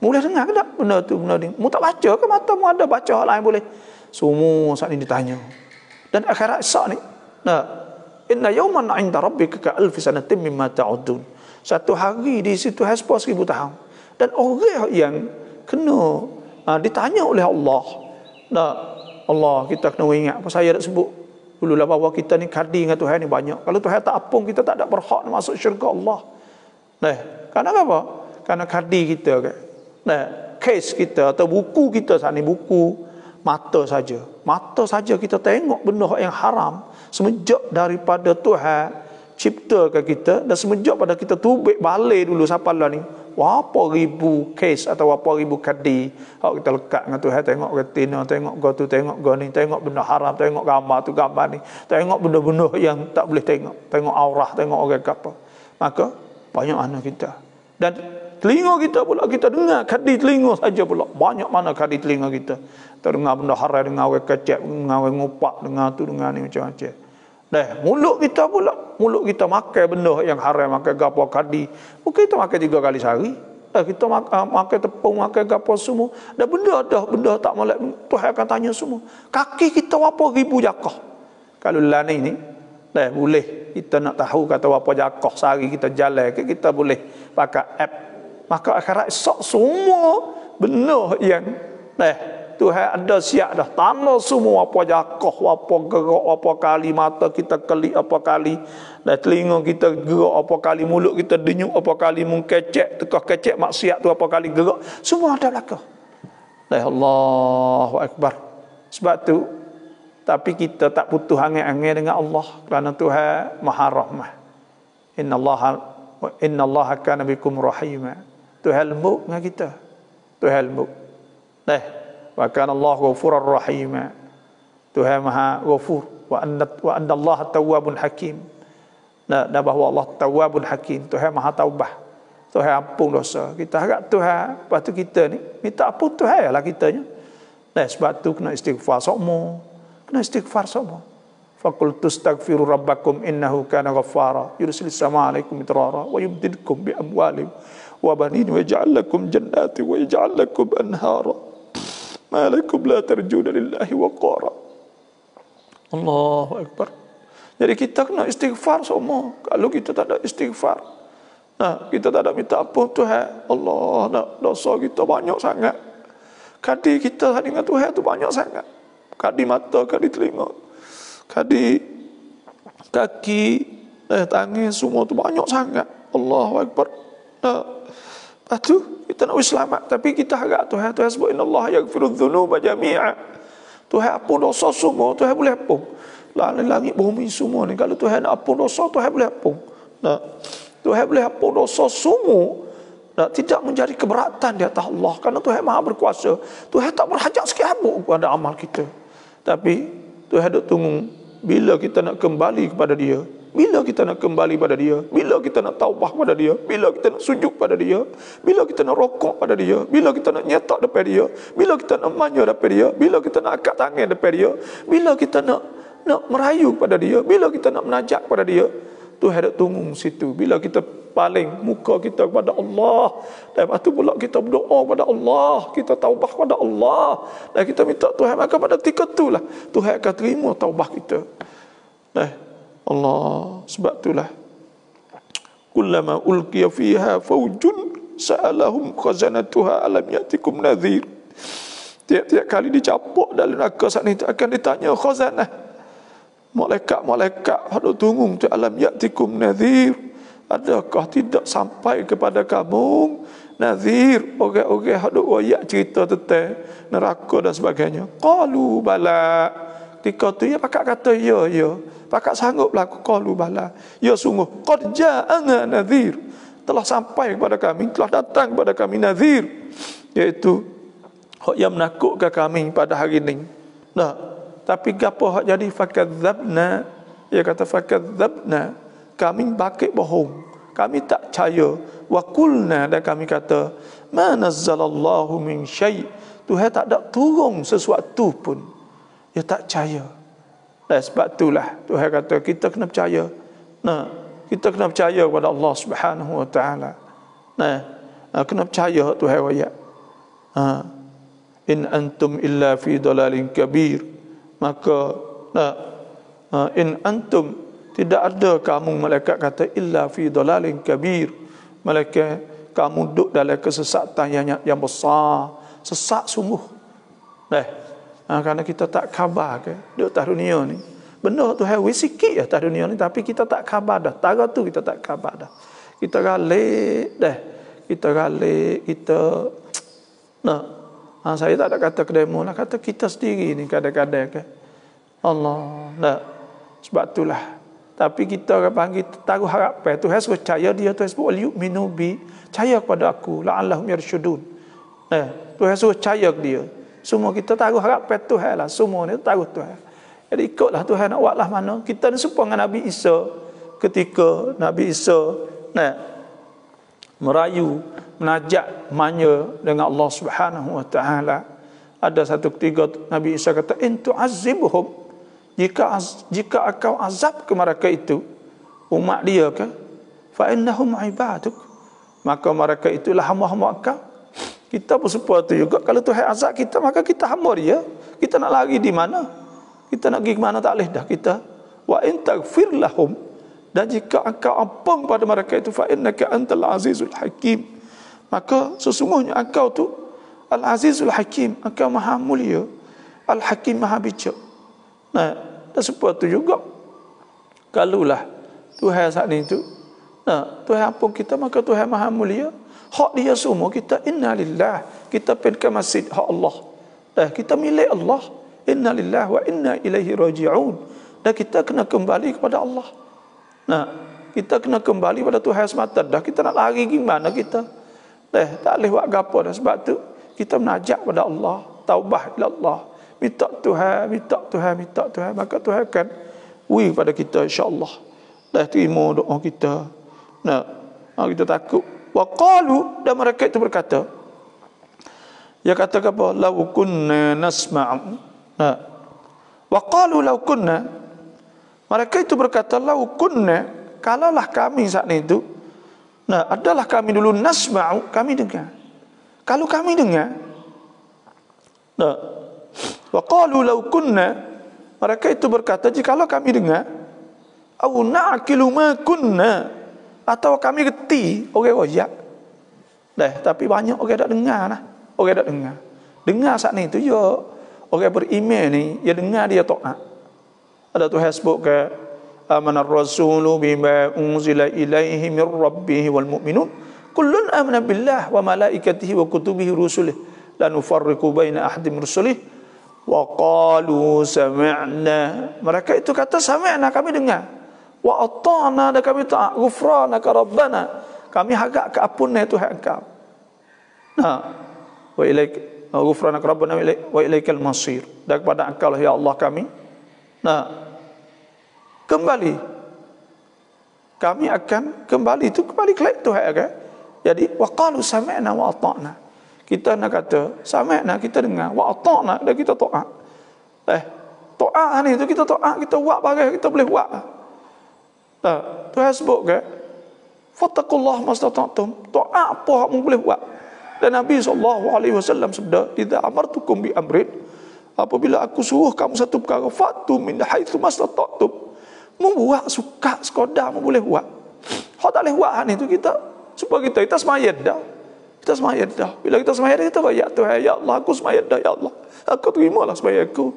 Mu boleh dengar ke tak benda tu, benda ni? Mu tak baca ke mata mu ada baca hal lain boleh? Semua saat ni ditanya. Dan akhirat esok ni, inna yawman 'inda rabbika ka alfi sanatin mimma ta'udun. Satu hari di situ haspa 1000 tahun. Dan orang yang kena ditanya oleh Allah. Allah kita kena ingat apa saya nak sebut dululah bahawa kita ni kadi dengan Tuhan ni banyak. Kalau Tuhan tak apung, kita tak ada berhak masuk syurga Allah. Kerana apa? Kerana kadi kita kan. Case kita atau buku kita saat ni buku mata saja. Mata saja kita tengok benda yang haram. Semenjak daripada Tuhan ciptakan kita dan semenjak pada kita tubik balik dulu sampai lah ni berapa ribu kes atau berapa ribu kadi hak kita lekat dengan Tuhan, tengok retina, tengok go tu, tengok go ni, tengok benda haram, tengok gambar tu gambar ni, tengok benda-benda yang tak boleh tengok aurah, tengok orang apa. Maka banyak mana kita. Dan telinga kita pula kita dengar kadi telinga saja pula. Banyak mana kadi telinga kita. Kita dengar benda haram, dengar orang kecek, dengar orang ngupak, dengar tu dengar ni macam-macam. Mulut kita pula, mulut kita makan benda yang haram, makan gapo kadi. Mungkin kita makan 3 kali sehari. Kita makan tepung, makan gapo semua. Dan benda tak molek, Tuhan akan tanya semua. Kaki kita berapa ribu jakah. Kalau lani ni, boleh kita nak tahu kata berapa jakah sehari kita jalan, kita boleh pakai app. Maka akhirat esok semua benda yang Tuhan ada siap dah. Tanda semua apa jakah, apa gerak, apa kali mata kita kelip, apa kali dan telinga kita gerak, apa kali mulut kita denyuk, apa kali mengkecek, tekah kecek maksiat tu apa kali gerak. Semua ada belaka. Allahu Akbar. Sebab tu tapi kita tak putus angin-angin dengan Allah kerana Tuhan Maha Rahmah. Innallaha Wa innallaha kana bikum rahima. Tuhan lembut dengan kita. Tuhan lembut. Wa kana Allah ghafurur rahima. Tuhan Maha Ghafur. Wa anna Allah tawwabun hakim. Dan bahawa Allah tawwabun hakim. Tuhan Maha taubah. Tuhan ampun dosa. Kita harap Tuhan, lepas tu kita ni minta ampun Tuhan lah kitanya. Sebab tu kena istighfar semua. Kena istighfar semua. Faqul tastaghfiru rabbakum innahu kana ghaffara yursilis samaa 'alaikum midrara wa yumdidkum bi amwalin wa banin wa yaj'al lakum jannati wa yaj'al lakum anhara ma lakum la tarjuna lillahi waqara. Allahu akbar. Jadi kita kena istighfar semua. Kalau kita tak ada istighfar, kita tak ada minta ampun Tuhan, Allah, dosa kita banyak sangat. Kadi kita dengan Tuhan tu banyak sangat. Kadi mata, kadi telinga, kadi kaki, tangan, semua tu banyak sangat. Allahu akbar. Lepas tu kita nak selamat, tapi kita harap Tuhan sebut innallaha yaghfirudz dzunuba jami'a. Tuhan ampun dosa semua, Tuhan boleh ampun. Langit bumi semua ni, kalau Tuhan nak ampun dosa, Tuhan boleh ampun. Tuhan boleh ampun dosa semua. Tidak menjadi keberatan di atas Allah, karena Tuhan Maha berkuasa. Tuhan tak berhajat sikit habuk kepada amal kita. Tapi Tuhan duk tunggu bila kita nak kembali kepada Dia. Bila kita nak kembali pada Dia, bila kita nak taubah pada Dia, bila kita nak sujud pada Dia, bila kita nak rokok pada Dia, bila kita nak nyetak depan Dia, bila kita nak manja depan Dia, bila kita nak angkat tangan depan Dia, bila kita nak merayu pada Dia, bila kita nak menajak pada Dia. Tuhan nak tunggu situ. Bila kita paling muka kita kepada Allah, dan lepas tu pula kita berdoa kepada Allah, kita taubah kepada Allah, dan kita minta Tuhan, maka pada ketika itulah Tuhan akan terima taubah kita. Allah, sebab itulah kullama ulqiya fiha faujun sa'alahum khazanatuha alam ya'tikum nadhir. Tiap-tiap kali dicampur dalam neraka saat ini akan ditanya khazanah, malaikat-malaikat hendak tunggu tu, alam ya'tikum nadhir, adakah tidak sampai kepada kamu nadhir, orang-orang hendak royak cerita tentang neraka dan sebagainya. Qalu bala. Ketika tu ya pakak kata ya, pakak sanggup berlaku. Qalu bala, ya sungguh, qad ja'ana nadhir, telah sampai kepada kami, telah datang kepada kami nadhir, iaitu hak yang menakutkan kami pada hari ini. Tapi gapo hak jadi fakadzabna, dia kata fakadzabna, kami bakit bohong, kami tak percaya. Wa qulna, dan kami kata ma nazzalallahu min syai', Tuhan tak ada turun sesuatu pun, dia tak percaya. Dan sebab itulah Tuhan kata kita kena percaya. Kita kena percaya kepada Allah Subhanahu wa taala. Kena percaya Tuhan royak. In antum illa fi dalalin kabir. Maka in antum, tidak ada kamu, malaikat kata, illa fi dalalin kabir, malaikat kamu duduk dalam kesesatan yang besar, sesat sungguh. Kerana kita tak khabar ke duduk atas dunia ni. Benda tu hawi sikit atas dunia ni, tapi kita tak khabar dah. Tara tu kita tak khabar dah. Kita ralik dah. Saya tak ada kata ke demo lah, kata kita sendiri ni kadang-kadang ke Allah. Sebab itulah. Tapi kita orang panggil taruh harapan. Tuhan suruh percaya dia, Tuhan sebut yu'minu bi, percaya kepada aku la'allahum yarshudun. Tuhan suruh percaya ke dia. Semua kita taruh harapan Tuhan lah. Semua ni taruh Tuhan. Jadi ikutlah Tuhan nak buatlah mana. Kita ni serupa dengan Nabi Isa. Ketika Nabi Isa merayu, menajak, manja dengan Allah Subhanahu wa taala. Ada satu ketika Nabi Isa kata, in tu'azzibhum, jika engkau azab ke mereka itu, umat dia ke, fa innahum ibaduk, maka mereka itulah hamba-hamba engkau. Kita pun seperti itu juga. Kalau Tuhan azab kita, maka kita hamba dia. Kita nak lari di mana? Kita nak pergi ke mana tak boleh dah kita. Wa in taghfir lahum, dan jika engkau ampun pada mereka itu, fa innaka antal azizul hakim, maka sesungguhnya engkau tu al-azizul hakim, engkau maha mulia, al-hakim maha bijak. Dan seperti itu juga kalulah Tuhan saat ini tu, Tuhan ampun kita, maka Tuhan maha mulia. Hak dia semua kita innalillah, kita pergi ke masjid hak Allah. Kita milik Allah. Innalillah wa inna ilaihi raji'un. Dan kita kena kembali kepada Allah. Kita kena kembali pada Tuhan semata dah. Kita nak lari gimana kita? Tak boleh buat gapo dah. Sebab tu kita menajak pada Allah, taubah ila Allah, minta Tuhan, minta Tuhan, minta Tuhan, maka Tuhan akan beri pada kita insya-Allah. Dah terima doa kita. Kita takut. Wa qalu, dan mereka itu berkata, dia kata apa? Law kunna nasma'u. Wa qalu law kunna, mereka itu berkata, law kunna, kalaulah kami saat itu, adalah kami dulu nasma'u, kami dengar. Kalau kami dengar, wa qalu law kunna, mereka itu berkata, jikalau kami dengar, au na'qilu ma kunna, atau kami reti orang royak. Tapi banyak orang tak dengar lah. Orang tak dengar. Dengar saat ni tu ya orang beriman ni, dia dengar dia taat. Ada Tuhan sebut ke amana ar-rasulu bima unzila ilaihi min rabbih wal mu'minun kullun amana billah wa malaikatihi wa kutubihi rusulihi la nufarriqu baina ahadin min rusulihi wa qalu sami'na. Mereka itu kata sami'na, kami dengar, wa ata'na, dan kami taat, ghufranaka rabbana, kami harap keampunan Tuhan engkau, wa ilaik ghufranaka rabbana wa ilaikal masir, dan kepada engkau lah ya Allah kami kembali. Kami akan kembali itu kembali ke Tuhan kan. Jadi wa qalu sami'na wa ata'na, kita nak kata sami'na, kita dengar, wa ata'na, dan kita taat. Taat ni tu kita taat, kita buat bagai kita boleh buat. Tuhan sebut ke fattaqullah mastata'tum, taat apa kamu boleh buat. Dan Nabi SAW sabda, idza amartukum bi amrin, apabila aku suruh kamu satu perkara, fatu min haitsu mastata'tum, membuat suka sekadar mu boleh buat. Hak tak boleh buat ni tu kita supaya kita semayad dah. Kita semayad dah. Bila kita semayad kita royak Tuhan, ya Allah aku semayad dah ya Allah. Aku terimalah sembahyang aku.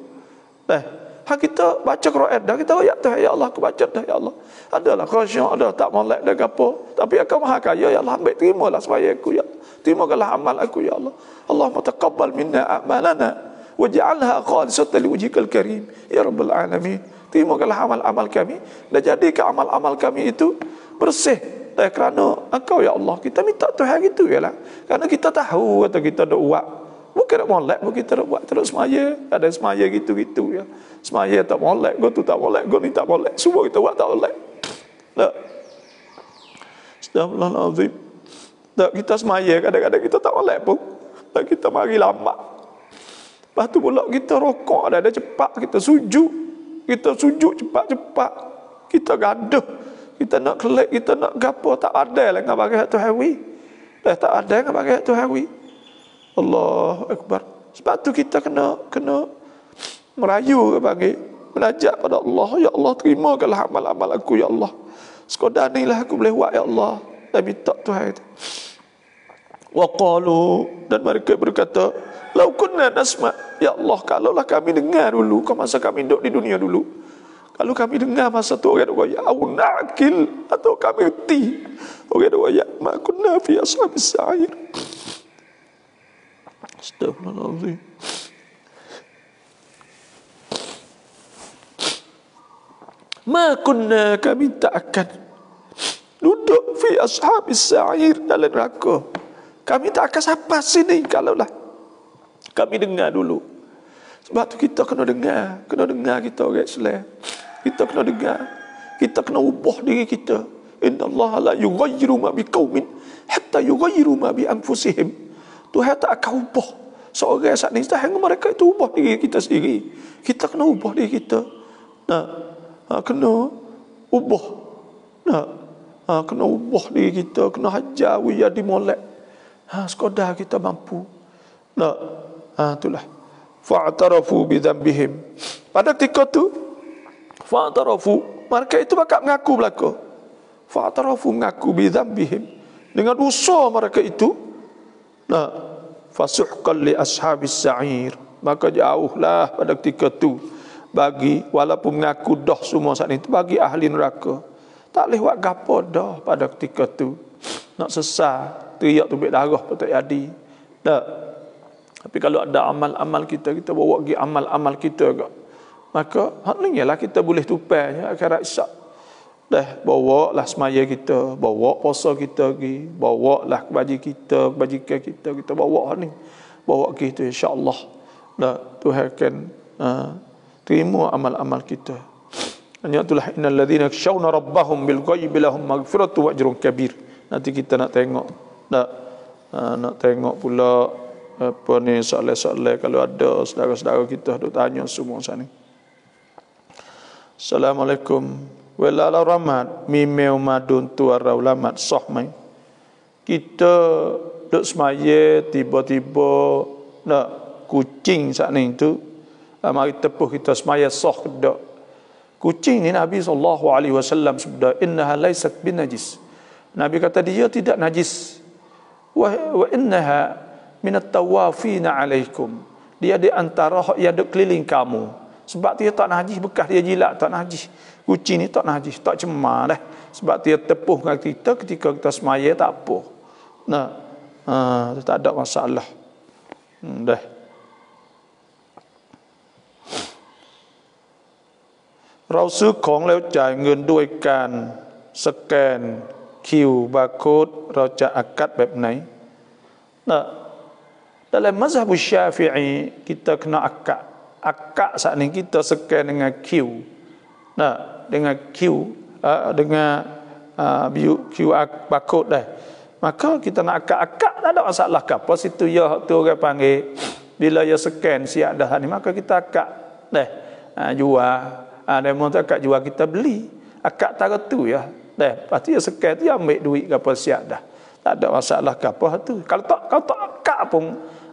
Hak kita baca Quran dah, kita royak Tuhan, ya Allah aku baca dah ya Allah. Adalah khasyuk, ada tak molek dah gapo. Tapi aku Maha Kaya ya Allah, ambil terimalah sembahyang aku ya Allah. Terimalah amal aku ya Allah. Allahumma taqabbal minna a'malana waj'alha khalisatan liwajhikal karim ya rabbal alamin. Terimalah amal-amal kami dan jadikan amal-amal kami itu bersih kerana Engkau ya Allah. Kita minta Tuhan gitu ialah kerana kita tahu atau kita dak buat, bukan nak molek, bukan kita dak buat terus semaya, ada semaya gitu-gitu ya. Semaya tak molek, go tu tak molek, go ni tak molek, semua kita buat tak molek. Astagfirullahalazim. Tak, kita semaya kadang-kadang kita tak molek pun. Tak, kita mari lama. Lepas tu pula kita rokok ada cepat, kita sujud. Kita sujud cepat-cepat. Kita gaduh. Kita nak kelek, kita nak gapo, tak ada lah ngah bagi Tuhan wi. Tak ada ngah bagi Tuhan wi. Allahu akbar. Sebab tu kita kena merayu bagi melajak pada Allah, ya Allah terimakanlah amal-amal aku ya Allah. Sekadar ni lah aku boleh buat ya Allah. Dan minta Tuhan itu. Wa qalu, dan mereka berkata, lau kunna nasma, ya Allah kalaulah kami dengar dulu, masa kami duduk di dunia dulu, kalau kami dengar masa tu orang royak, au naqil, atau kami reti orang royak, ma kunna fi ashabis sa'ir. Astagfirullahalazim. Ma kunna, kami tak akan duduk fi ashabis sa'ir, dalam neraka. Kami tak akan sampai sini kalaulah kami dengar dulu. Sebab tu kita kena dengar kita orang Islam. Kita kena dengar. Kita kena ubah diri kita. Innallaha la yughayyiru ma biqaumin hatta yughayyiru ma bi anfusihim. Tuhan tak akan ubah seorang saat ni sehingga mereka itu ubah diri kita sendiri. Kita kena ubah diri kita. Kena ubah. Kena ubah diri kita, kena hajar wiya di molek. Sekadar kita mampu. Itulah. Fa'tarafu bidzambihim. Pada ketika tu fa'tarafu, mereka itu bakal mengaku belaka. Fa'tarafu, mengaku bidzambihim, dengan dosa mereka itu. Fasuhqan li ashabis sa'ir, maka jauhlah pada ketika tu bagi, walaupun mengaku dah semua saat itu, bagi ahli neraka. Tak boleh buat gapo dah pada ketika tu. Nak sesat, teriak tubik darah pun tak jadi. Tak. Tapi kalau ada amal-amal kita bawa pergi amal-amal kita ke, maka haknya lah kita boleh tupainya akhirat isyak. Dah bawa lah semaya kita, bawa puasa kita pergi, bawa lah kebajikan kita bawa ni. Bawa gitu insya-Allah. Dah Tuhan akan terima amal-amal kita. Hanya itulah innal ladzina yakhshawna rabbahum bil ghaibi lahum maghfiratu wa ajrun kabir. Nanti kita nak tengok nak tengok pula apa ni soalan-soalan kalau ada saudara-saudara kita duk tanya semua sana. Assalamualaikum. Welala rahmat mimeu madun tuara ulamat sahmai. Kita duk semaya tiba-tiba nak kucing saat ni tu mari tepuh kita semaya sah ke dak. Kucing ni Nabi SAW sebut innaha laysat binajis. Nabi kata dia tidak najis. Wa innaha minat tawafina alaikum. Dia di antara yang duk keliling kamu. Sebab dia tak najis, bekas dia jilat tak najis. Kucing ni tak najis, tak cemar dah. Sebab dia tepuh dengan kita ketika kita semaya tak apa. Tak ada masalah. Dah. Rauซื้อของแล้วจ่ายเงินด้วยการสแกน QR barcode เราจะอากัดแบบไหน Dalam mazhab Syafi'i kita kena akad. Akad saat ni kita scan dengan Q. Dengan Q dengan QR barcode dah. Maka kita nak akad tak ada masalah ke apa situ ya tu orang panggil bila ya scan siap dah ni maka kita akad dah. Jual demo tu akad jual kita beli. Akad tara tu ya. Dah pasti ya scan tu ya ambil duit ke apa siap dah. Tak ada masalah ke apa tu. Kalau tak akad pun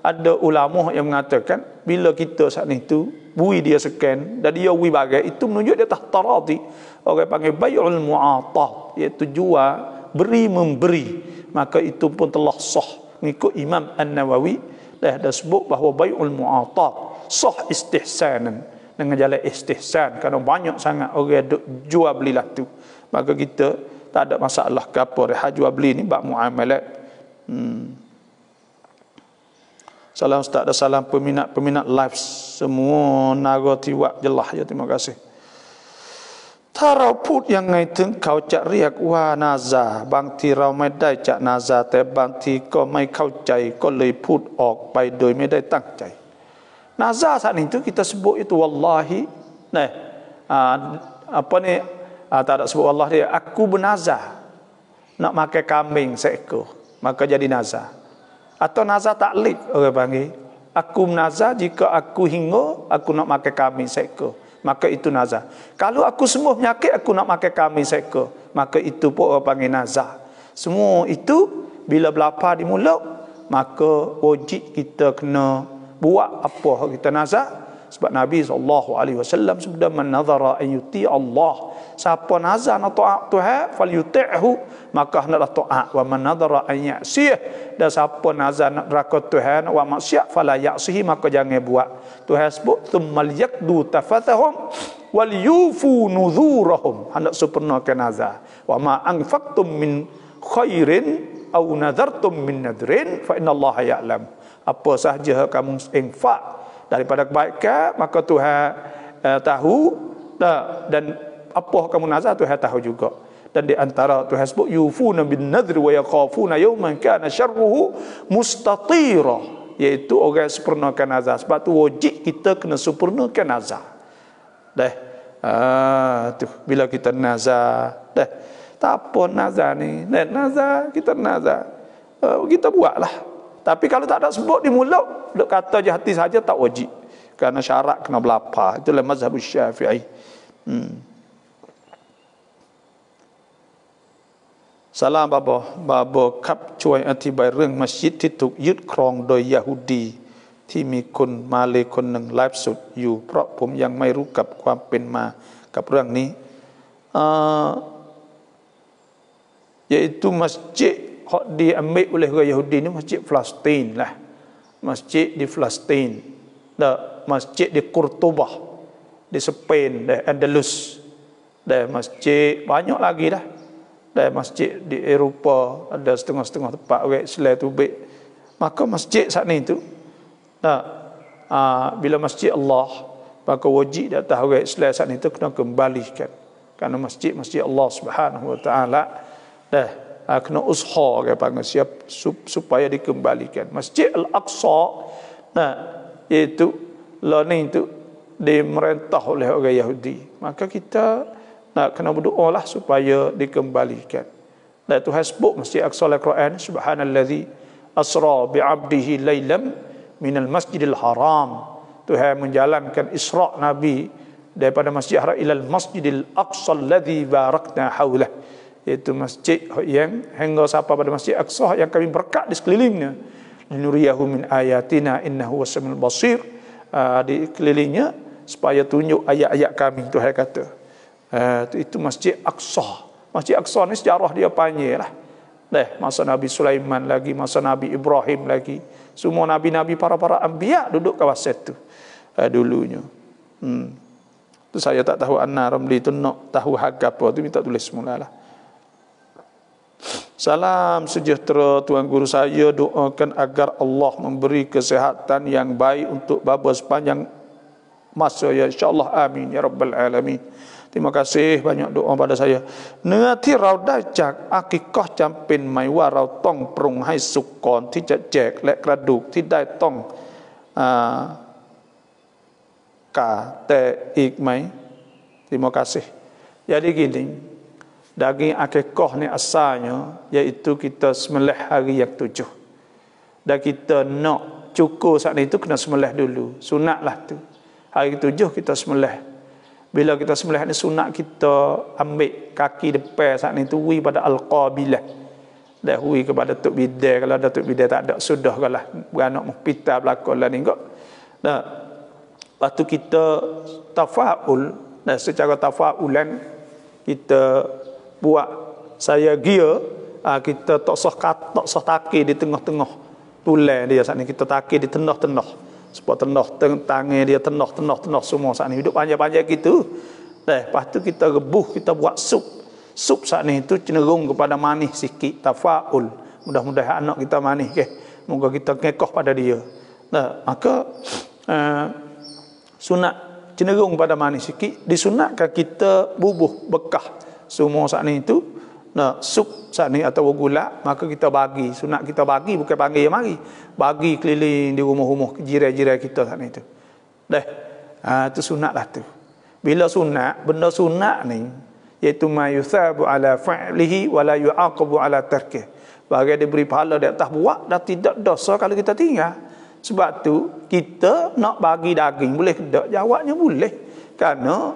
ada ulama yang mengatakan bila kita saat ni tu bui dia scan dan dia bui bagai itu menunjuk dia tak taradi. Orang panggil bai'ul mu'atah iaitu jual beri memberi. Maka itu pun telah sah mengikut Imam An-Nawawi dah sebut bahawa bai'ul mu'atah sah istihsanan dengan jalan istihsan kerana banyak sangat orang duk jual belilah tu. Maka kita tak ada masalah ke apa dah jual beli ni bab muamalat. Salam Ustaz, ada salam peminat live semua naga tiwak jelah ya, terima kasih. ถ้าเราพูดยังไงถึงเขาจะเรียกว่านาซาบางทีเราไม่ได้จะนาซาแต่บางทีก็ไม่เข้าใจก็เลยพูดออกไปโดยไม่ได้ตั้งใจ Nazar saat itu kita sebut itu wallahi apa ni tak ada sebut wallahi dia aku bernazar nak makan kambing seekor maka jadi nazar. Atau nazar taklid orang panggil. Aku nazar jika aku hingga aku nak makan kambing seekor, maka itu nazar. Kalau aku sembuh penyakit aku nak makan kambing seekor, maka itu pun orang panggil nazar. Semua itu bila berlapar di mulut, maka wajib kita kena buat apa kita nazar. Sebab Nabi SAW sebut man nazara an yuti Allah. Siapa nazar nak taat Tuhan falyuti'hu, maka hendaklah taat. Wa man nazara an ya'sih, dan siapa nazar nak neraka Tuhan wa maksiat fala ya'sihi, maka jangan buat. Tuhan sebut tsummal yaqdu tafathahum wal yufu nuzurahum, hendak sempurnakan nazar. Wa ma anfaqtum min khairin aw nadartum min nadrin fa innallaha ya'lam. Apa sahaja kamu infak daripada kebaikan maka Tuhan tahu, dan apa kamu nazar Tuhan tahu juga. Dan di antara Tuhan sebut yufuna bin nadri wa yakhafuna yawman kana syarruhu mustatira, iaitu orang sempurnakan nazar. Sebab tu wajib kita kena sempurnakan nazar. Tu bila kita nazar tak apa nazar ni, nazar kita nazar kita buatlah. Tapi kalau tak ada sebut di mulut, duk kata je hati saja tak wajib. Kerana syarat kena berlapar. Itulah mazhab Syafi'i. Salam Babaครับช่วยอธิบายเรื่องมัสยิดที่ถูกยึดครองโดยยะฮูดีที่มีคนมาเลคนหนึ่งไลฟ์สดอยู่เพราะผมยังไม่รู้กับความเป็นมากับเรื่องนี้yaitu masjid diambil oleh orang Yahudi ni masjid Palestin lah. Masjid di Palestin. Masjid di Cordoba di Spain, Andalus. Masjid banyak lagi dah. Masjid di Eropah ada setengah-setengah tempat orang Islam tu baik. Maka masjid saat ni tu bila masjid Allah, maka wajib atas orang Islam saat ni tu kena kembalikan. Kerana masjid Allah Subhanahu Wa Taala dah kena usaha ke panggil siap supaya dikembalikan. Masjid Al-Aqsa iaitu ni tu dimerintah oleh orang Yahudi. Maka kita nak kena berdoa lah supaya dikembalikan. Dan Tuhan sebut Masjid Al-Aqsa Al-Quran, subhanallazi asra bi'abdihi laylam minal masjidil haram. Tuhan menjalankan Isra' Nabi daripada Masjid Haram ilal Masjidil Aqsa alladzi barakna haulah. Itu masjid yang hingga sampai pada Masjid Aqsa yang kami berkat di sekelilingnya. Linuriyahu min ayatina innahu wasamiul basir. Di kelilingnya supaya tunjuk ayat-ayat kami, Tuhan kata. Itu Masjid Aqsa. Masjid Aqsa ni sejarah dia panjang lah. Masa Nabi Sulaiman lagi, masa Nabi Ibrahim lagi. Semua nabi-nabi para anbiya duduk kawasan itu dulunya. Tu saya tak tahu Anna Ramli tu nak tahu hak apa tu minta tulis semulalah. Salam sejahtera Tuan Guru, saya doakan agar Allah memberi kesihatan yang baik untuk baba sepanjang masa ya insyaallah, amin ya rabbal alamin. Terima kasih banyak doa pada saya. Nati rau dajak akikah jampin mai wa rau tong prung hai สุกก่อนที่จะแจกและกระดูกที่ได้ต้องกาแต่อีกไหม Terima kasih. Jadi gini, daging akikah ni asalnya iaitu kita sembelih hari yang 7. Dan kita nak cukur saat itu kena sembelih dulu. Sunatlah tu. Hari 7 kita sembelih. Bila kita sembelih ni sunat kita ambil kaki depan saat itu hui pada al-qabilah. Dah hui kepada Tok Bidai. Kalau ada Tok Bidai tak ada sudah kalah beranak muhpita belakang lah ni kok. Nah, lepas tu kita tafaul. Dan secara tafaulan kita buat saya gear, kita tak sah taki di tengah-tengah tulang dia saat ni, kita taki di tenah-tenah supaya tangan dia tenah semua saat ni hidup panjang-panjang gitu. Lepas tu kita rebuh, kita buat sup saat ni itu cenderung kepada manis sikit, tafaul. Mudah-mudahan anak kita manis ke, moga kita ngekoh pada dia. Maka sunat cenderung pada manis sikit, disunatkan kita bubuh bekah semua saat ni itu. Sup saat ni atau gula, maka kita bagi. Sunat kita bagi, bukan panggil yang mari. Bagi keliling di rumah-rumah jiran-jiran kita saat ni itu. Itu sunat lah tu. Bila sunat, benda sunat ni iaitu ma yuthabu ala fa'lihi wa la yu'aqabu ala tarkih. Bagi diberi pahala di atas buat dan tidak dosa kalau kita tinggal. Sebab tu kita nak bagi daging boleh ke tak? Jawabnya boleh. Kerana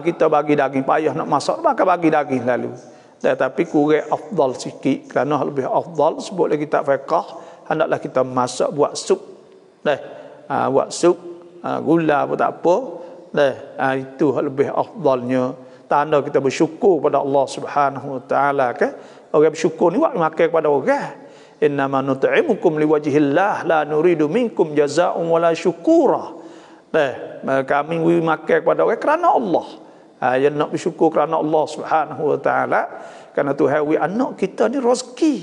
kita bagi daging payah nak masak, maka bagi daging lalu. Tetapi kurang afdal sikit. Kerana lebih afdal sebut lagi tak fiqah, hendaklah kita masak buat sup. Buat sup gula pun tak apa. Itu lebih afdalnya. Tanda kita bersyukur pada Allah Subhanahu Wa Taala kan. Orang bersyukur ni buat makan kepada orang. Innama nut'imukum liwajhillah la nuridu minkum jazaa'un wala syukura. Kami makan kepada orang kerana Allah. Yang nak bersyukur kerana Allah Subhanahu Wa Taala. Kerana Tuhan anak kita ni rezeki.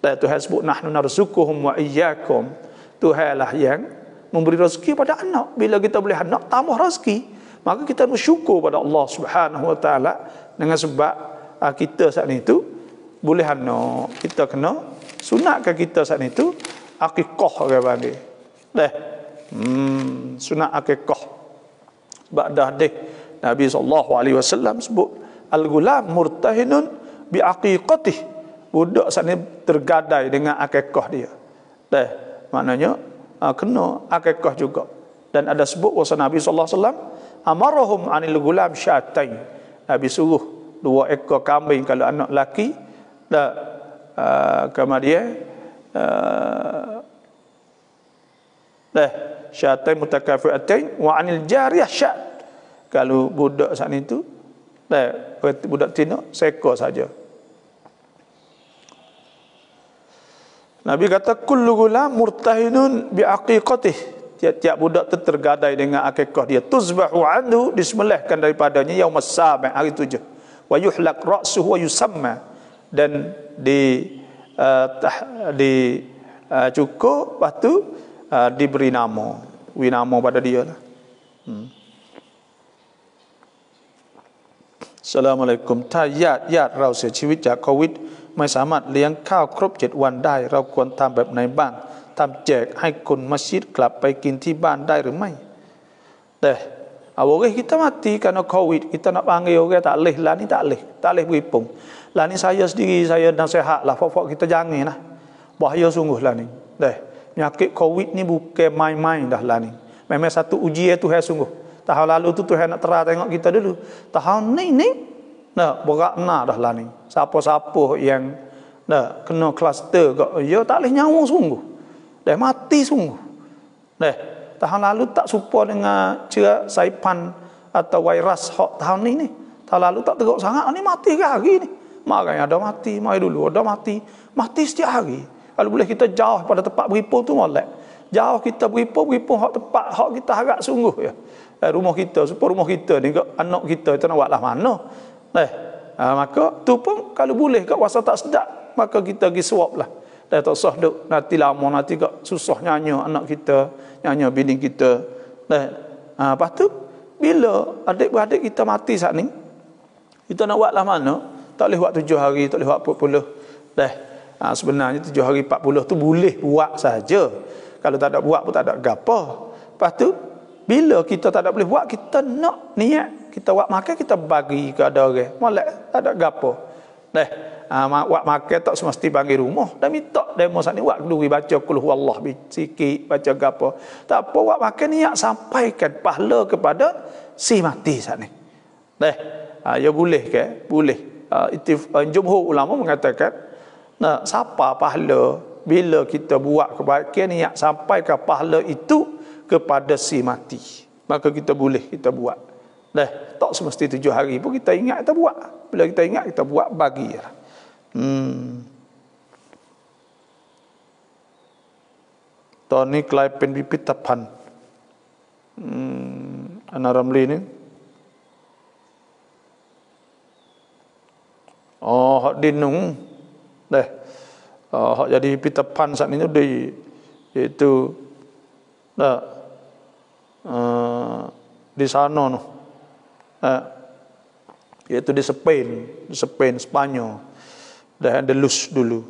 Tuhan sebut nahnu narzuquhum wa iyyakum. Tuhanlah yang memberi rezeki pada anak. Bila kita boleh anak tambah rezeki, maka kita bersyukur pada Allah Subhanahu Wa Taala. Dengan sebab kita saat itu boleh anak, kita kena sunatkan kita saat itu akikah orang panggil. Sunat akikah. Sebab dah Nabi SAW sebut al-gulam murtahinun bi aqiqatih. Budak saat ini tergadai dengan akikah dia. Maknanya kena akikah juga. Dan ada sebut wasa Nabi SAW amarahum anil gulam syatain. Nabi suruh 2 ekor kambing kalau anak lelaki. Kemudian syatain mutakafiatain wa anil jariyah syat. Kalau budak saat itu budak tina seekor saja. Nabi kata kullu gulam murtahinun bi aqiqatih. Tiap-tiap budak itu tergadai dengan akikah dia. Tuzbahu anhu, disembelihkan daripadanya yaumas sabi', hari 7. Wa yuhlaq ra'suhu wa yusamma, dan cukup, lepas tu diberi nama, nama pada dia lah. Assalamualaikum ถ้าญาติเราเสียชีวิตจากโควิดไม่สามารถเลี้ยงข้าวครบ7 วันได้เราควรทำแบบไหนบ้างทำแจกให้คนมัสยิดกลับไปกินที่บ้านได้หรือไม่orang kita mati kerana covid kita nak panggil orang tak leh lah ni tak leh beripung lah ni saya sendiri saya nasihat lah pokok kita jangan lah bahaya sungguh lah ni penyakit covid ni bukan main-main dah lah ni memang satu ujian Tuhan sungguh tahun lalu tu Tuhan nak terang tengok kita dulu tahun ni berat dah lah ni siapa-siapa yang kena kluster dia tak leh nyawa sungguh mati sungguh tahun lalu tak serupa dengan cerah saipan atau virus hok tahun ni tahun lalu tak teruk sangat ni mati ke hari ni marah ada mati mai dulu ada mati setiap hari kalau boleh kita jauh pada tempat beripun tu molek jauh kita beripun hok tempat hok kita harap sungguh ya rumah kita supaya rumah kita ni anak kita nak buatlah mana maka tu pun kalau boleh kat wasa tak sedap maka kita pergi swab lah dah tak sah duk nanti lama nanti kat susah nyanyi anak kita nyanyi bini kita lepas tu bila adik-beradik kita mati saat ni kita nak buatlah mana tak boleh buat 7 hari tak boleh buat 40 sebenarnya 7 hari 40 tu boleh buat saja kalau tak ada buat pun tak ada gapo lepas tu bila kita tak ada boleh buat kita nak niat kita buat makan kita bagi ke ada orang molek tak ada gapo buat makan tak semesti panggil rumah dan minta demo saat ni buat dulu baca qul huwallah sikit baca gapo tak apa buat makan niat sampaikan pahala kepada si mati saat ni ya boleh ke boleh jumhur ulama mengatakan siapa pahala bila kita buat kebaikan niat sampaikan pahala itu kepada si mati maka kita boleh kita buat tak semesti 7 hari pun kita ingat kita buat bila kita ingat kita buat bagiตอนนี้กลายเป็นพิพิธภัณฑ์อนารัมลีนี่hak dinung hak jadiพิพิธภัณฑ์saat ini iaitu di sana iaitu di Spain Spanyol dah Andalus dulu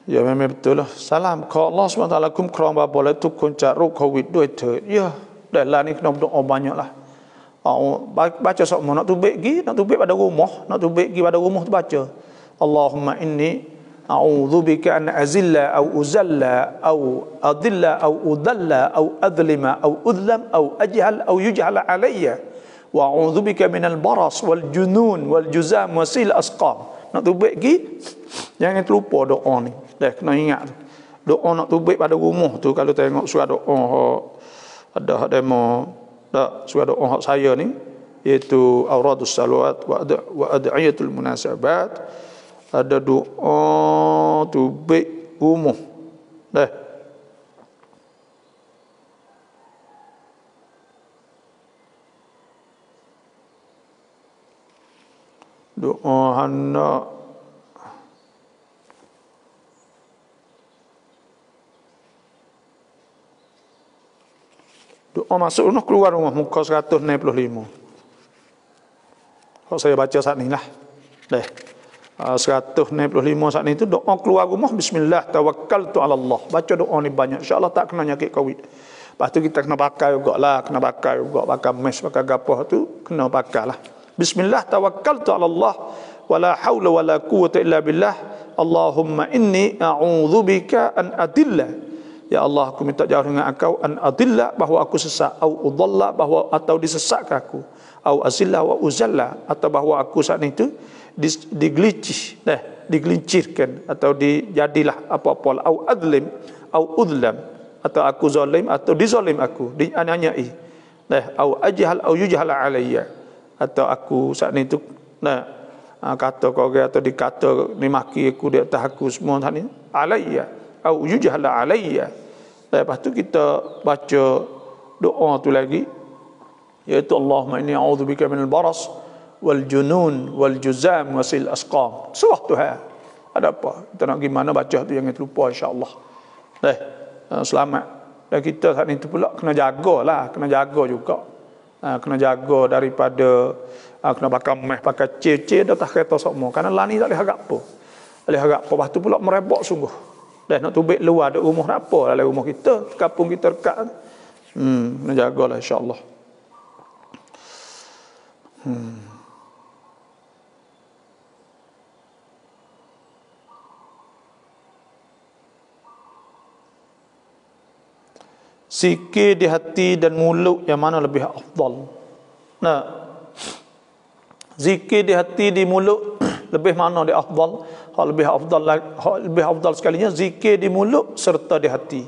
ya memang betul lah salamขอ Allah SWT คุ้มครองบาปและทุกคนจากโรคโควิดด้วยเถิดya dah lah ni kena berdoa banyak lah baca semua nak tubik pada rumah nak tubik pergi pada rumah tu baca Allahumma inni a'udzubika an azilla au uzalla au adilla au udalla au adlima au udlam au ajhal au yujhal alayya wa a'udzubika minal baras wal junun wal juzam wasil asqam nak tubik lagi jangan terlupa doa ni kena ingat doa nak tubik pada rumah tu kalau tengok surah doa ada demo surah doa saya ni iaitu auradus salawat wa ad'iyatul munasabat ada doa tubik rumah doa hendak doa masuk rumah keluar rumah muka 165 kalau saya baca saat ni lah 165 saat ni tu doa keluar rumah bismillah tawakkaltu ala Allah baca doa ni banyak insyaAllah tak kena nyakit covid lepas tu kita kena pakai juga lah pakai mes pakai gapah tu kena pakai lah bismillah tawakkaltu ala Allah wala hawla wala quwwata illa billah Allahumma inni a'udzubika an adilla ya Allah aku minta jauh dengan engkau an adilla bahawa aku sesat au udalla bahawa atau disesatkan aku au azilla wa uzalla atau bahawa aku saat itu digelincirkan atau dijadilah apa-apa au adlim au udlam atau aku zalim atau dizalim aku dianiayai au ajhal au yujhal alayya atau aku saat itu kata kau atau dikata dimaki aku di atas aku semua saat ini alayya au yujhal alayya lepas tu kita baca doa tu lagi iaitu Allahumma inni a'udzubika minal baras wal junun wal juzam wasil asqam surah Tuhan ada apa kita nak gimana baca tu jangan terlupa insya-Allah selamat dan kita saat itu pula kena jaga juga Kena jaga daripada kena pakai meh, pakai cece dah tak kereta semua. Karena lani tak boleh harap apa. Boleh harap apa. Lepas tu pula merebak sungguh. Dah nak tubik luar ada rumah nak apa dalam rumah kita, kampung kita dekat. Kena jagalah insya-Allah. Zikir di hati dan mulut yang mana lebih afdal? Nah, zikir di hati di mulut lebih mana dia afdal? Hal lebih afdal sekalinya zikir di mulut serta di hati.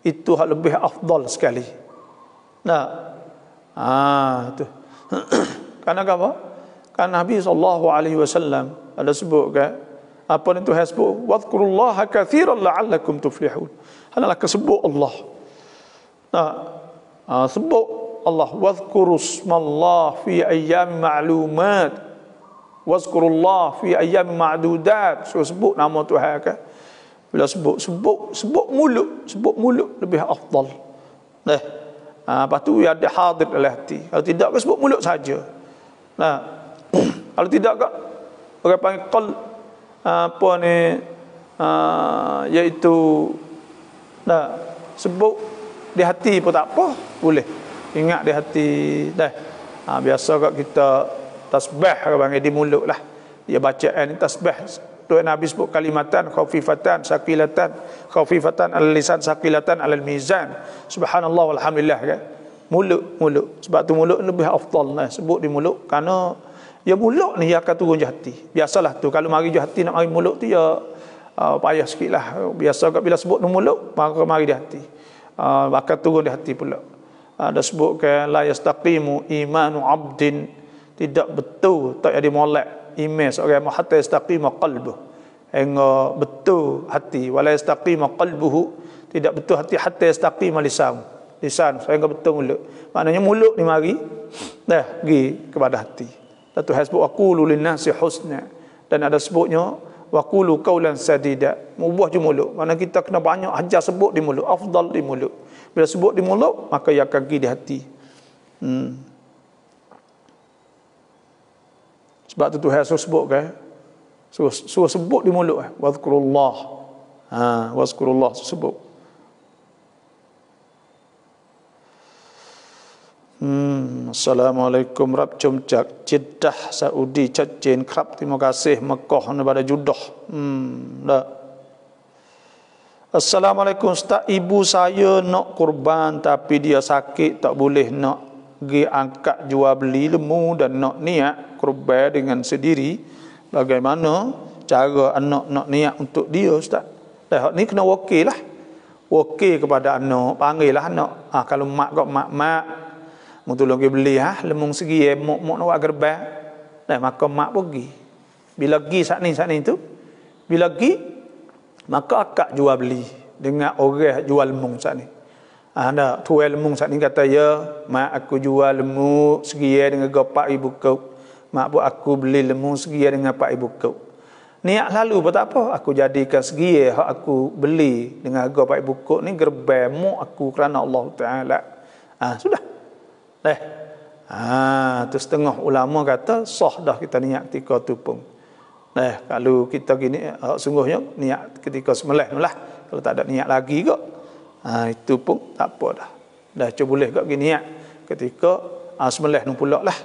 Itu hal lebih afdal sekali. Nah, itu. Karena apa? Karena Nabi SAW ada sebut kan, apa itu hasbu wadhkurullaha katsiran la'allakum tuflihun. Adalah kesebut Allah. Sebut Allah wadhkurusmallah fi ayyam ma'lumat wazkurullah fi ayyam ma'dudat. So sebut nama Tuhan kan. Bila sebut mulut lebih afdal. Lepas tu ada hadir dalam hati. Kalau tidak ke sebut mulut saja. Kalau tidak ke orang panggil qal apa ni iaitu sebut di hati pun tak apa, boleh ingat di hati dah. Biasa kat kita tasbih orang panggil di mulut lah. Dia bacaan ni tasbih. Tuan Nabi sebut kalimatan khafifatan sakilatan, khafifatan al lisan sakilatan al mizan. Subhanallah walhamdulillah kan. Mulut. Sebab tu mulut lebih afdal lah sebut di mulut, kerana ya mulut ni akan turun je hati. Biasalah tu kalau mari je hati nak mari mulut tu ya payah sikitlah. Biasa kat bila sebut di mulut maka mari di hati. Bakal turun di hati pula. Ada sebutkan la yastaqimu imanu abdin, tidak betul tak jadi molek iman seorang hatta yastaqima qalbuh, hingga betul hati. Wala yastaqima qalbuhu, tidak betul hati hatta yastaqima lisan sehingga betul mulut. Maknanya mulut ni mari pergi kepada hati. Satu hasbu aqulu linnasi husna, dan ada sebutnya waqulu qaulan sadida, mubah je mulut. Mana kita kena banyak ajar sebut di mulut, afdal di mulut. Bila sebut di mulut maka ia akan pergi di hati. Sebab tu Tuhan suruh sebut kan, suruh sebut di mulut wazkurullah. Wazkurullah sebut. Assalamualaikum Rab Cumcak Jeddah Saudi Cacin Krab. Terima kasih Mekah daripada Judah. Assalamualaikum Ustaz, ibu saya nak kurban tapi dia sakit, tak boleh nak pergi angkat jual beli lembu dan nak niat kurban dengan sendiri. Bagaimana cara anak nak niat untuk dia Ustaz? Ni kena wakil lah. Wakil kepada anak, panggil lah anak. Kalau mak kau mak mau tolong pergi beli lemung segi mok nak buat gerbang. Maka mak pergi. Bila pergi saat ni tu, bila pergi maka akak jual beli dengan orang jual lemung saat ni. Ada tuai lemung saat ni kata, ya mak aku jual lemung segi dengan 4,000 kau. Mak buat aku beli lemung segi dengan 4,000 kau. Niat lalu pun tak apa, aku jadikan segi hak aku beli dengan harga 4,000 kau ni gerbang mok aku kerana Allah Taala. Sudah. Tu setengah ulama kata sah dah kita niat ketika tu pun. Kalau kita gini sungguhnya niat ketika sembelih lah. Kalau tak ada niat lagi kok, itu pun tak apa dah. Dah cuba boleh kok gini niat ketika sembelih nu pula lah.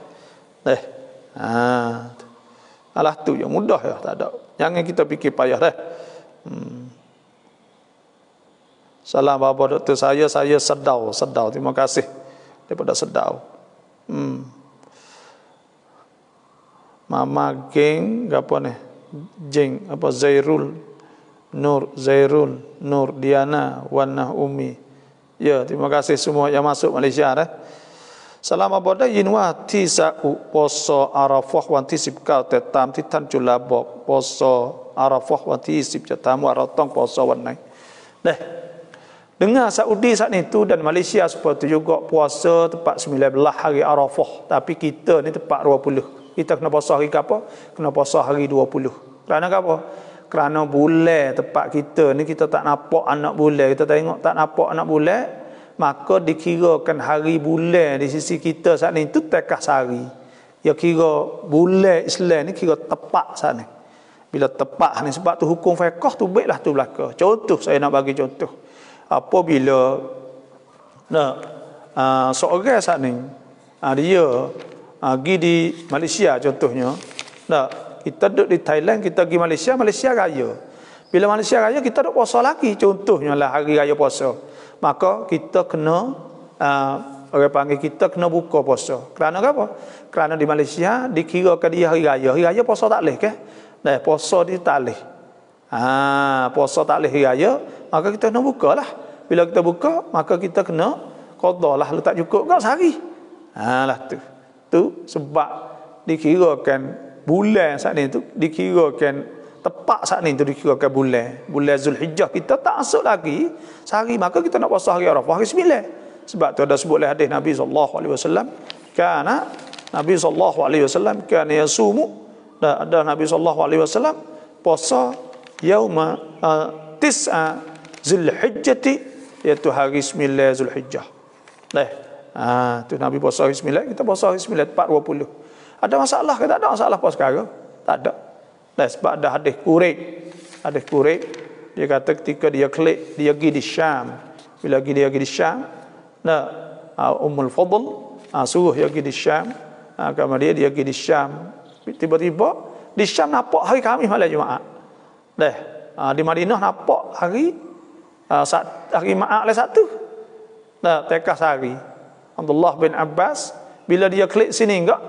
Alah tu yang mudah ya, tak ada. Jangan kita fikir payah dah. Salam bapa doktor saya sedau. Terima kasih daripada sedau. Mama geng apa ni? Jeng apa Zairul Nur Diana Wanah Umi. Ya, terima kasih semua yang masuk Malaysia dah. Salam aboda yinwa ti sa'u poso Arafah wan ti 19แต่ตามที่ท่านจุฬาบอก poso Arafah wan ti10จะตามว่าเราต้อง poso วันไหน Dengar Saudi saat itu dan Malaysia seperti juga puasa tepat 19 hari Arafah, tapi kita ni tepat 20. Kita kena puasa hari apa? Kena puasa hari 20. Kerana apa? Kerana bulan tepat kita ni kita tak nampak anak bulan. Kita tengok tak nampak anak bulan, maka dikirakan hari bulan di sisi kita saat ni itu tekah sehari. Ya kira bulan Islam ni kira tepat saat ni. Bila tepat ni sebab tu hukum fiqh tu baiklah tu belaka. Contoh saya nak bagi contoh. Apabila seorang saat ni dia pergi di Malaysia contohnya. Kita duduk di Thailand, kita pergi Malaysia, Malaysia raya. Bila Malaysia raya kita duduk puasa lagi, contohnya lah hari raya puasa. Maka kita kena orang panggil kita kena buka puasa. Kerana apa? Kerana di Malaysia dikirakan dia hari raya. Hari raya puasa tak boleh ke? Nah, puasa dia tak boleh. Puasa tak boleh hari raya, maka kita kena bukalah. Bila kita buka, maka kita kena qada lah, letak cukup kau sehari. Lah tu. Tu sebab dikirakan bulan saat ni tu dikirakan tepat saat ni tu dikirakan bulan Zulhijjah kita tak masuk lagi sehari, maka kita nak puasa hari Arafah hari 9. Sebab tu ada sebut oleh hadis Nabi SAW, kerana Nabi SAW kerana yasumu, ada Nabi SAW puasa yauma tis'a Zulhijjati, iaitu hari 9 Zulhijjah. Tu Nabi puasa hari 9, kita puasa hari 9 4.20. Ada masalah ke? Tak ada masalah puasa sekarang. Tak ada. Sebab ada hadis Quraib dia kata ketika dia klik dia pergi di Syam, bila dia pergi di Syam, Ummul Fadl suruh dia pergi di Syam, kemudian dia pergi di Syam, tiba-tiba di Syam nampak hari Khamis malam Jumaat. Di Madinah nampak hari Jumaat malam Sabtu. Tekah sehari. Abdullah bin Abbas bila dia klik sini enggak,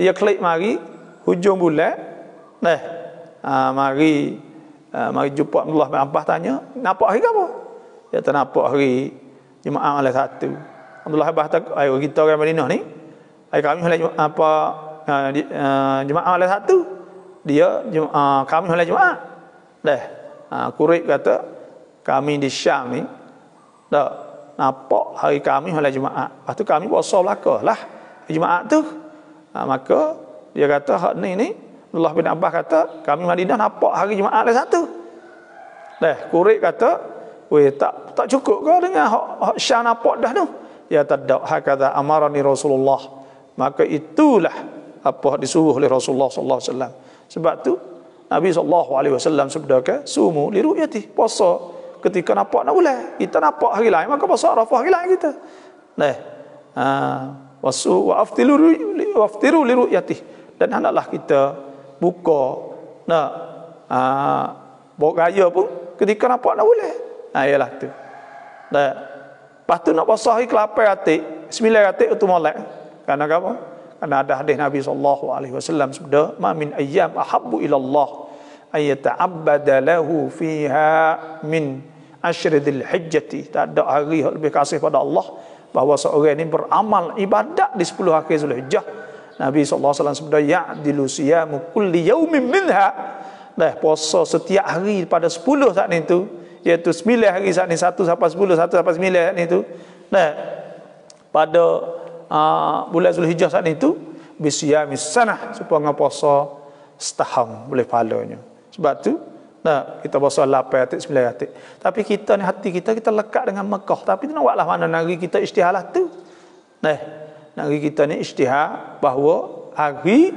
dia klik mari hujung bulan. Mari jumpa Abdullah bin Abbas tanya, nampak hari apa? Dia tak nampak hari Jumaat malam Sabtu. Abdullah bin Abbas kata, ayo kita orang Madinah ni, hari kami malam Jumaat malam Sabtu. Dia kami malam Jumaat. Quraib kata, kami di Syam ni nampak hari kami malam Jumaat. Lepas tu kami puasa belakalah Jumaat tu. Maka dia kata hak ni Abdullah bin Abbas kata kami Madinah nampak hari Jumaat malam Sabtu. Quraib kata, weh tak cukup ke dengan hak Syam nampak dah tu? Ya tak, hakadha amarani Rasulullah. Maka itulah apa disuruh oleh Rasulullah sallallahu alaihi wasallam. Sebab tu Nabi sallallahu alaihi wasallam sabdakan, sumu li ru'yati, puasa ketika nampak nak bulan. Kita nampak hari lain maka puasa Arafah hari lain kita. Wa aftiru li ru'yati, dan hendaklah kita buka buat raya pun ketika nampak nak bulan. Ialah tu. Lepas tu nak puasa hari ke-8 ratik, 9 ratik itu molek. Karena apa? Karena ada hadis Nabi sallallahu alaihi wasallam sabda, ma min ayyam ahabbu ila Allah ay yata'abbada lahu fiha min asyridil hijjati. Tak ada hari yang lebih kasih pada Allah bahawa seorang ini beramal ibadat di 10 hari Zulhijjah. Nabi SAW sabda, ya'dilu siyamu kulli yaumin minha. Puasa setiap hari pada 10 saat itu, iaitu 9 hari saat ini, 1 sampai 10, 1 sampai 9 saat itu. Pada bulan Zulhijjah saat itu, bisiyamis sanah, supaya puasa setahun boleh pahalanya. Sebab tu kita puasa 8 ratik, 9 ratik. Tapi kita ni, hati kita lekat dengan Mekah. Tapi nak buatlah mana negeri kita isytihar lah tu. Negeri kita ni isytihar bahawa hari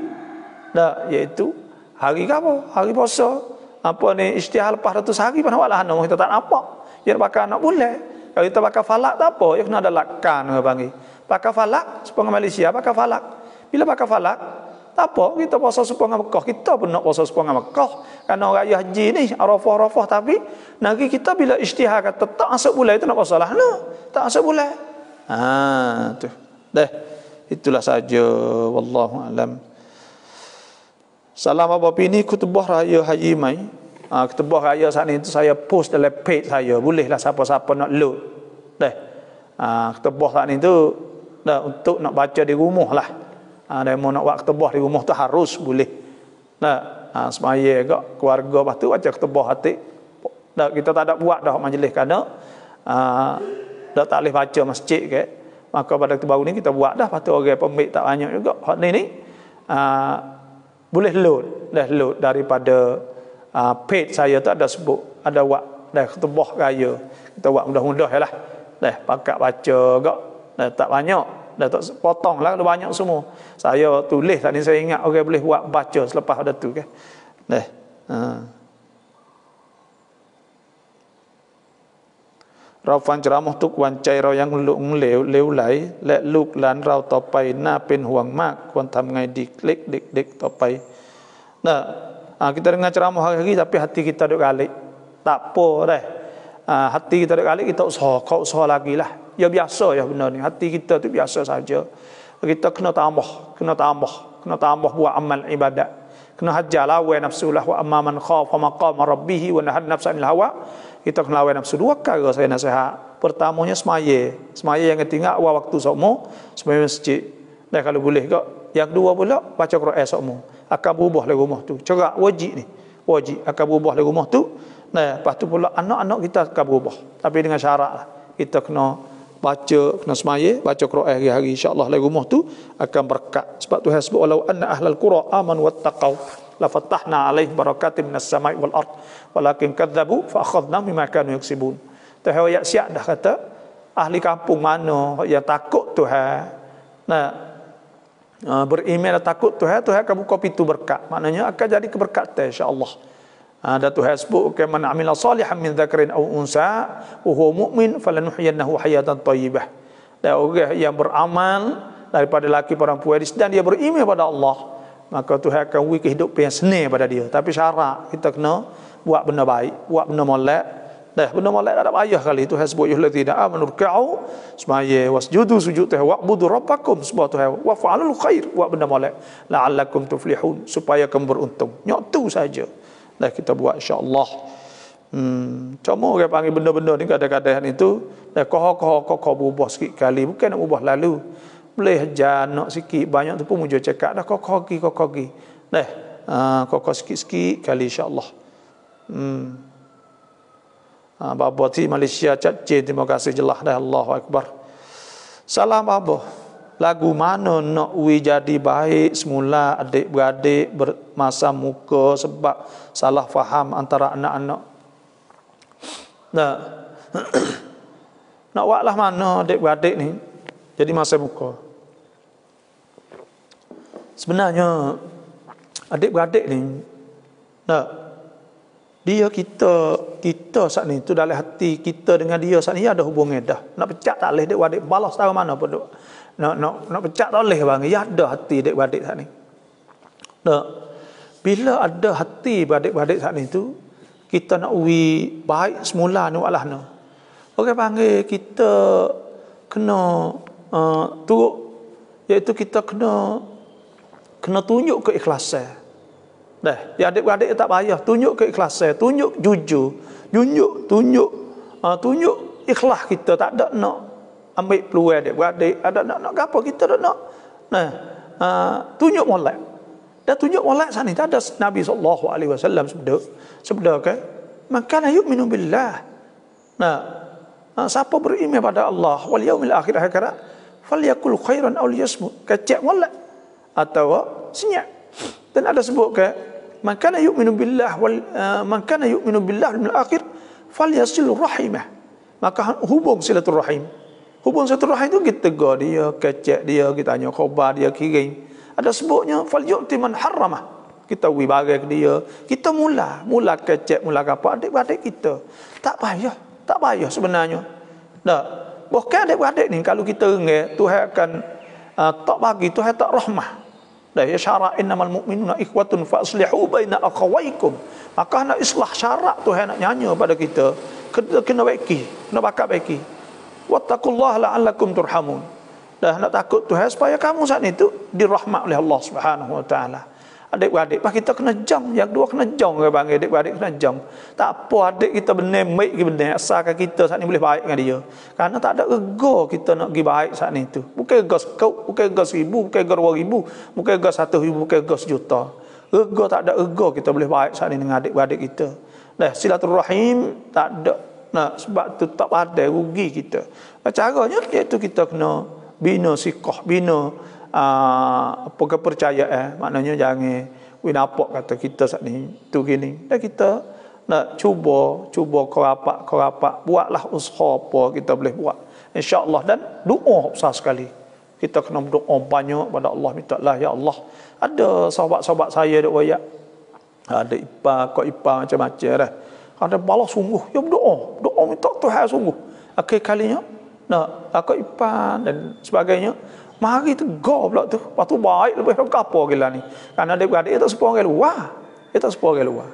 iaitu hari apa? Hari puasa. Apa ni isytihar lepas 100 hari pun nak buatlah mana kita tak nampak. Dia bakal nak bulan. Kalau kita bakal falak tak apa, dia kena ada lakan orang panggil. Bakal falak sepengah Malaysia, bakal falak. Bila bakal falak tak apa, kita puasa sepengah Mekah. Kita pun nak puasa sepengah Mekah. Kerana raya haji ni Arafah, tapi negeri kita bila isytihar kata tak masuk bulan itu nak puasa lah. Tak masuk bulan. Tu. Itulah saja, wallahu alam. Salam apa ini khutbah raya haji mai. Khutbah raya saat ini tu saya post dalam page saya. Bolehlah siapa-siapa nak load. Khutbah saat ini tu untuk nak baca di rumah lah. Dan mau nak buat khutbah di rumah tu harus boleh. Semaya agak keluarga lepas tu baca khutbah hati. Kita tak ada buat dah majlis kerana dah tak boleh baca masjid ke. Maka pada waktu baru ni kita buat dah. Lepas tu orang pembik tak banyak juga. Hak ni boleh load daripada page saya tu ada sebut, ada buat dah khutbah raya. Kita buat mudah-mudah lah. Dah pakat baca gak. Dah tak banyak. Dah tak potong lah kalau banyak semua. Saya tulis tadi saya ingat orang boleh buat baca selepas ada tu kan. Dah. Rauฟังceramah ทุกวันใจเรายังหลงเหลวเลวไหลและลูกหลานเราต่อไปน่าเป็นห่วงมากควรทำไงดีเล็กเด็กต่อไป Nah, kita dengar ceramah hari-hari tapi hati kita duk galik. Tak apa dah. Hati kita duk galik, kita usaha lagi lah. Ya biasa ya benar ni. Hati kita tu biasa saja. Kita kena tambah buat amal ibadat. Kena hajar lawan nafsu lah. Wa amma man khafa maqama rabbih wa nahana nafsa 'anil hawa. Kita kena lawan nafsu. Dua perkara saya nasihat. Pertamanya semaya yang ketinggal awal waktu sokmo, semaya masjid. Dan kalau boleh ke, yang kedua pula baca Quran sokmo. Akan berubah di rumah tu. Cerak wajib akan berubah di rumah tu. Nah, lepas tu pula anak-anak kita akan berubah. Tapi dengan syarat lah. Kita kena baca, kena semaya, baca Quran hari-hari, insya-Allah di rumah tu akan berkat. Sebab Tuhan sebut walau anna ahlal qura amanu wattaqau la fatahna alaihim barakatin minas samai wal ard walakin kadzabu fa akhadna bima kanu yaksibun. Tuhan ayat siap dah kata ahli kampung mana yang takut Tuhan. Nah, beriman dan takut Tuhan akan buka pintu berkat. Maknanya akan jadi keberkatan insya-Allah. Dan Tuhan sebut man amila salihan min dzakarin aw unsa wa huwa mu'min falanuhyiyannahu hayatan thayyibah. Dan orang yang beramal daripada lelaki perempuan dan dia beriman pada Allah, maka Tuhan akan beri kehidupan yang senang pada dia. Tapi syarat kita kena buat benda baik, buat benda molek. Dah benda molek tak ada payah kali. Tuhan sebut yuhladina amanu ruk'u semaya wasjudu sujud Tuhan wa'budu rabbakum sebab Tuhan wa fa'alul khair buat benda molek la'allakum tuflihun supaya kamu beruntung. Nyok tu saja. Dah kita buat insya-Allah. Cuma orang panggil benda-benda ni kadang-kadang itu dah koh berubah sikit kali, bukan nak ubah lalu. Boleh aja nak sikit banyak tu pun muncul cakap dah koh gi. Dah koh sikit-sikit kali insya-Allah. Bapa ti Malaysia Cacin, terima kasih jelas dah. Allahu Akbar. Salam bapa. Lagu mana nak jadi baik semula adik-beradik bermasa muka sebab salah faham antara anak-anak. Nah, nak buatlah mana adik-beradik ni jadi masa muka. Sebenarnya adik-beradik ni dia kita saat ni tu dalam hati kita dengan dia saat ni ada hubungan dah. Nak pecat tak boleh adik-beradik balas tahu mana pun duk. Nak pecat tak boleh bang. Ya ada hati adik-beradik saat ni. Bila ada hati adik-beradik saat ni tu, kita nak baik semula ni walah no. Orang panggil kita kena turut, iaitu kita kena tunjuk keikhlasan. Dah, ya adik-beradik tak payah tunjuk keikhlasan, tunjuk jujur, tunjuk ikhlas kita, tak ada nak ambil peluang adik-beradik, ada nak gapo kita tak nak. Nah, tunjuk molek. Dan tunjuk molek sana tak ada Nabi SAW sebeda kan? Maka la yu'minu billah. Nah, siapa beriman pada Allah wal yaumil akhir akhirat falyakul khairan aw liyasmut. Kecek molek atau senyap. Dan ada sebut ke man kana yu'minu billah wal yaumil akhir falyasil rahimah. Maka hubung silaturahim. Hubung silaturahim itu kita tegur dia, kecek dia, kita tanya khabar dia, kirim. Ada sebutnya falyu'ti man harramah. Kita bagi dia. Kita mula kecek, mula apa adik-adik kita. Tak payah sebenarnya. Dah. Bukan adik-adik ni kalau kita ingat Tuhan akan tak bagi, Tuhan tak rahmah. Dah ya syarat innamal mu'minuna ikhwatun fa aslihu baina akhawaykum. Maka nak islah syarat Tuhan nak nyanyi pada kita. Kena baiki, kena bakat baiki. Wattaqullaha la'allakum turhamun. Dah nak takut Tuhan supaya kamu saat itu dirahmat oleh Allah Subhanahu wa taala. Adik-adik kita kena jam, yang dua kena jam orang panggil adik-adik kena jam. Tak apa adik kita benar baik ke benar, asalkan kita saat ni boleh baik dengan dia. Karena tak ada rega kita nak pergi baik saat ni tu. Bukan rega sekau, bukan rega 1000, bukan rega 2000, bukan rega 1,000, bukan rega 1,000,000. Rega tak ada rega kita boleh baik saat ni dengan adik-adik kita. Dah silaturahim tak ada. Nah, sebab tu tak ada rugi kita. Caranya iaitu kita kena bina siqah, bina apa kepercayaan. Maknanya jangan nampak kata kita saat ni tu gini. Dan kita Nak cuba kau rapat buatlah usaha apa kita boleh buat. Insya-Allah dan doa besar sekali. Kita kena berdoa banyak pada Allah, mintalah ya Allah. Ada sahabat-sahabat saya duk wayak. Ada ipar macam-macam dah. Ada balas sungguh, ya doa minta Tuhan sungguh. Akhir kalinya akak ipar dan sebagainya. Mari tegar pula tu. Lepas tu baik lebih apa gila ni. Kerana adik-adik itu sepuluh orang luar. Itu sepuluh orang luar.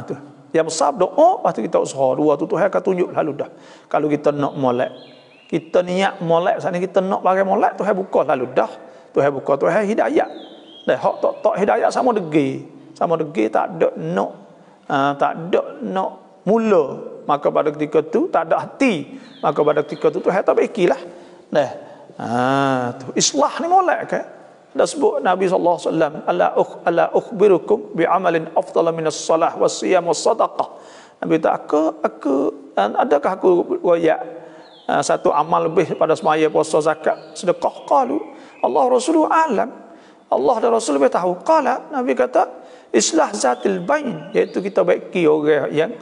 Tu. Yang besar doa, lepas tu kita usaha. Dua tu Tuhan akan tunjuk lalu dah. Kalau kita nak molek, kita niat molek, saat ni kita nak pakai molek, Tuhan buka lalu dah. Tuhan buka, Tuhan hidayat. Hak tak hidayat sama degi. Sama degi tak ada nak. Tak ada nak mula. Maka pada ketika tu, tak ada hati. Maka pada ketika tu, Tuhan tak baikilah. Tu. Islah ni molek kan? Dah sebut Nabi sallallahu alaihi wasallam, ala ukhbirukum bi amalin afdala minas salah was siyam was sadaqah. Nabi kata adakah aku royak satu amal lebih pada semaya, puasa, zakat, sedekah? Qalu Allah Rasuluhu alam. Allah dan Rasul lebih tahu. Qala, Nabi kata islah zatil bain, iaitu kita baiki orang yang